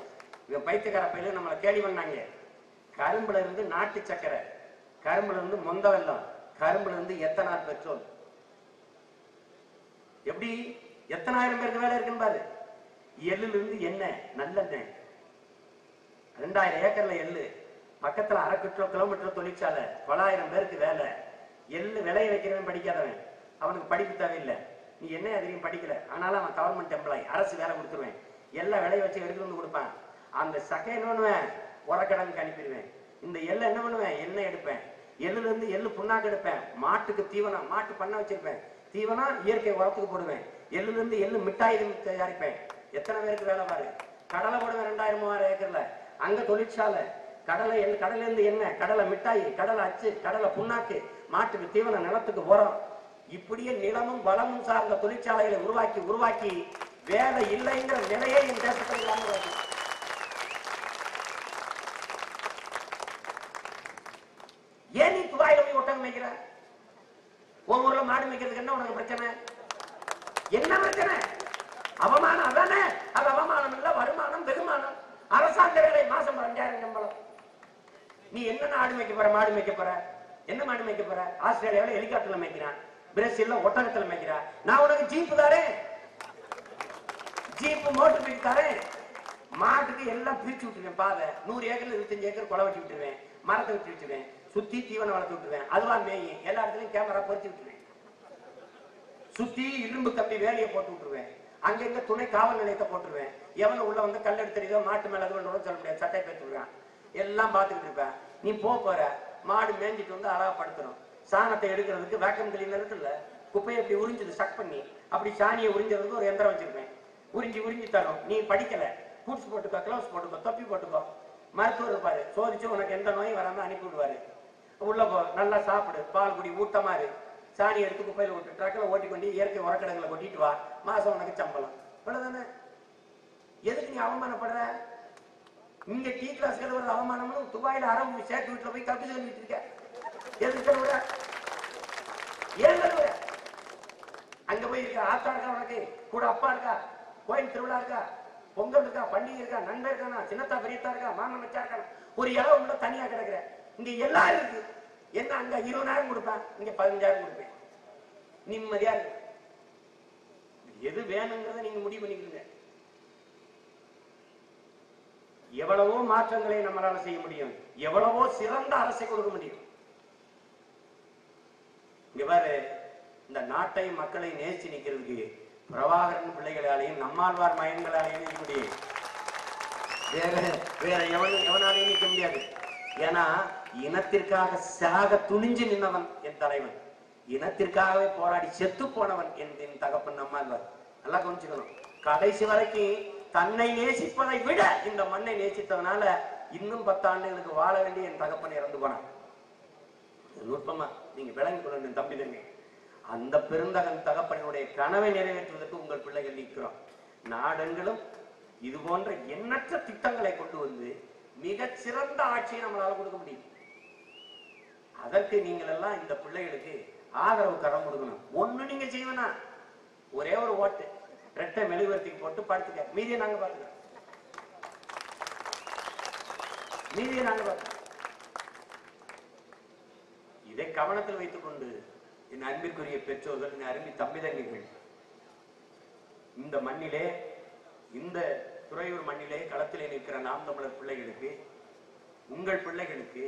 இவன் பைத்தியக்கார பையில நம்மளை கேள்வி பண்ணாங்க. கரும்புல இருந்து நாட்டு சக்கரை, கரும்புல இருந்து மொந்த வெல்லம், கரும்புல இருந்து எத்தனால் பெட்ரோல். எப்படி எத்தனாயிரம் பேருக்கு வேலை இருக்குன்னு பாரு. எள்ளுல இருந்து எண்ணெய், நல்லெண்ணெய், 2000 ஏக்கர்ல எள்ளு, பக்கத்துல 1/2 கிலோமீட்டர் தொழிற்சாலை, 900 பேருக்கு வேலை. எள்ளு விளைய வைக்கிறவன் படிக்காதவன், அவனுக்கு படிப்பு தேவையில்லை. நீ என்ன அதிகம் படிக்கல, ஆனாலும் அவன் கவர்மெண்ட் எம்ப்ளாயி, அரசு வேலை கொடுத்துருவேன். எல்லாம் விளைய வச்சு எடுத்து வந்து கொடுப்பான். அந்த சக்கை என்ன பண்ணுவேன், உரக்கடனுக்கு அனுப்பிடுவேன். இந்த எள்ளை என்ன பண்ணுவேன், எண்ணெய் எடுப்பேன். எள்ளுல இருந்து எள்ளு புண்ணாக்கு எடுப்பேன். மாட்டுக்கு தீவனம், மாட்டு பண்ண வச்சிருப்பேன், தீவனம் இயற்கை உரத்துக்கு போடுவேன். எள்ளுல இருந்து எள்ளு மிட்டாய் தயாரிப்பேன். எத்தனை பேருக்கு வேலை பாரு. கடலை போடுவேன் 2000-3000 ஏக்கர்ல. அங்க தொழிற்சாலை, கடலை கடல இருந்து எண்ணெய், கடலை மிட்டாய், கடலை அச்சு, கடலை புண்ணாக்கு, மாட்டுக்கு தீவனம், நிலத்துக்கு உரம். இப்படியே நிலமும் வளமும் சார்ந்த தொழிற்சாலைகளை உருவாக்கி வேலை இல்லைங்கிற நிலையை என் தேசத்தில் இல்லாமல். ஏன் நீ துபாயில போய் ஒட்டகம் மேய்க்கிற? உன் ஊர்ல மாடு மேய்க்கிறதுக்கு என்ன உனக்கு பிரச்சனை? என்ன பிரச்சனை? அவமானம் அதானே. அது அவமானம் இல்ல, வருமானம், வெகுமானம். அரசாங்க வேலை, மாசம் 2000 சம்பளம். நீ என்ன ஆடு மேய்க்க போற, மாடு மேய்க்க போற? என்ன மாடு மேய்க்க போற? ஆஸ்திரேலியாவில் ஹெலிகாப்டர்ல மேய்க்கிறான், பிரேசில்ல ஒட்டகத்துல மேய்க்கிறான். நான் உனக்கு ஜீப்பு தாரேன், ஜீப்பு மோட்டர் பைக் தாரேன். மாட்டுக்கு எல்லாம் பிரிச்சு விட்டுருவேன். பாதை 100 ஏக்கர்ல 25 ஏக்கர் கொலை வச்சு விட்டுருவேன், மரத்தை விட்டு விட்டுருவேன், சுத்தி தீவனம் வளர்த்து விட்டுருவேன். அதுவா மேயும். எல்லா இடத்துலயும் கேமரா பொறிச்சு விட்டுருவேன். சுத்தி இரும்பு கம்பி வேலையை போட்டு விட்டுருவேன். அங்கங்க துணை காவல் நிலையத்தை போட்டுருவேன். எவனை உள்ள வந்து கல் எடுத்துறதோ மாட்டு மேல அது சொல்ல முடியாது, சட்டை பேத்துருவேன். எல்லாம் பார்த்துக்கிட்டு இருப்பேன். நீ போற மாடு மேஞ்சிட்டு வந்து அழகா படுத்துரும். சாணத்தை எடுக்கிறதுக்கு வேக்கம் கிளீனர் இருக்குல்ல, குப்பையை அப்படி உறிஞ்சது சக் பண்ணி அப்படி சாணியை உறிஞ்சதுக்கு ஒரு எந்திரம் வச்சிருப்பேன். உறிஞ்சி தரும். நீ படிக்கல, பூட்ஸ் போட்டுக்கோ, கிளவுஸ் போட்டுக்கோ, தொப்பி போட்டுக்கோ. மருத்துவர் இருப்பாரு, சோதிச்சு உனக்கு எந்த நோயும் வராம அனுப்பி விடுவாரு. உள்ள போ, நல்லா சாப்பிடு, பால் குடி, ஊட்டமா இரு. சாணி எடுத்து குப்பையில விட்டு ட்ரக்கில் ஓட்டி கொண்டு இயற்கை உரக்கடங்களை கொட்டிட்டு வா. மாசம் உனக்கு சம்பளம். இவ்வளவுதானே. எதுக்கு நீ அவமானப்படுற? இங்க டீ கிளாஸ் கழுவுறது அவமானம்னு துபாயில அரபு சேர்த்து வீட்டுல போய் கல்வி சொல்லிட்டு இருக்க. எதுக்கு கழுவுற? ஏன் கழுவுற? அங்க போய் இருக்க ஆத்தா இருக்கா, உனக்கு கூட அப்பா இருக்கா, கோயில் திருவிழா இருக்கா, பொங்கல் இருக்கா, பண்டிகை இருக்கா, நண்பர் இருக்கானா, சின்னத்தா பெரியத்தா இருக்கா, மாமன் மச்சா இருக்கா, ஒரு இடம் உள்ள தனியா கிடக்குற. இங்க எல்லாரும் இருக்கு. என்ன அங்க 20,000 கொடுப்பேன், இங்க 15,000 கொடுப்பேன். நிம்மதியா இருக்கு. எது வேணுங்கிறத நீங்க முடிவு பண்ணிக்கிறீங்க. எவ்வளவோ மாற்றங்களை நம்மளால செய்ய முடியும், எவ்வளவோ சிறந்த அரசை கொடுக்க முடியும். இங்க பாரு, இந்த நாட்டை மக்களை நேசிச்சு நிக்கிறதுக்கு பிரபாகரன் பிள்ளைகளாலையும் நம்மாழ்வார் மகன்களாலையும் நிற்க முடியும். வேற எவனாலையும் நிற்க முடியாது. ஏன்னா இனத்திற்காக சாக துணிஞ்சு நின்றவன் என் தலைவன், இனத்திற்காகவே போராடி செத்து போனவன் என் தகப்பன் நம்மாழ்வார். நல்லா கவனிச்சுக்கணும். கடைசி வரைக்கும் தன்னை நேசிப்பதை விட இந்த மண்ணை நேசித்தவனால இன்னும் 10 ஆண்டுகளுக்கு வாழ வேண்டிய என் தகப்பன் இறந்து போனான். நுட்பமா நீங்க விளங்கி கொள்ள தம்பி தம்பி. அந்த பெருந்தகன் தகப்பனுடைய கனவை நிறைவேற்றுவதற்கு உங்கள் பிள்ளைகள் நிற்கிறோம். நாடெங்கிலும் இது போன்ற எண்ணற்ற திட்டங்களை கொண்டு வந்து மிகச் சிறந்த ஆட்சியை நம்மளால கொடுக்க முடியும். அதற்கு நீங்கள் எல்லாம் இந்த பிள்ளைகளுக்கு ஆதரவு கரம் கொடுக்கணும். ஒண்ணு நீங்க செய்வனா, ஒரே ஒரு ஓட்டு ரெட்டை மெழுகுவர்த்திக்கு போட்டு படுத்துக்க, மீதியை நாங்க பார்த்துக்கிறோம். இதை கவனத்தில் வைத்துக் கொண்டு என் அன்பிற்குரிய பெற்றோர்கள், என் அருமை தம்பிதங்கைகள், இந்த மண்ணிலே, இந்த துறையூர் மண்ணிலே களத்திலே நிற்கிற நாம் தமிழர் பிள்ளைகளுக்கு உங்கள் பிள்ளைகளுக்கு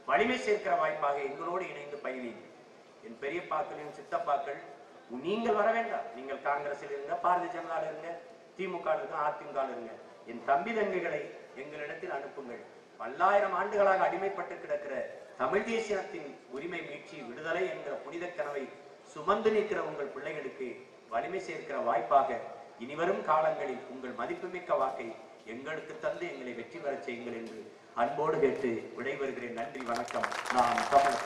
வலிமை சேர்க்கிற வாய்ப்பாக எங்களோடு இணைந்து பயிலுங்கள். என் பெரியப்பாக்கள், சித்தப்பாக்கள், நீங்கள் வர வேண்டாம். நீங்கள் காங்கிரஸில் இருங்க, பாரதிய ஜனதாவில் இருங்க, திமுக இருங்க, அதிமுக இருங்க. என் தம்பி தங்கைகளை எங்களிடத்தில் அனுப்புங்கள். பல்லாயிரம் ஆண்டுகளாக அடிமைப்பட்டு கிடக்கிற தமிழ் தேசியத்தின் உரிமை மீட்சி, விடுதலை என்கிற புனித கனவை சுமந்து நிற்கிற உங்கள் பிள்ளைகளுக்கு வலிமை சேர்க்கிற வாய்ப்பாக இனிவரும் காலங்களில் உங்கள் மதிப்புமிக்க வாக்கை எங்களுக்கு தந்து எங்களை வெற்றி பெறச் செய்யுங்கள் என்று அன்போடு கேட்டு விடைபெறுகிறேன். நன்றி, வணக்கம். நான் தமிழ்.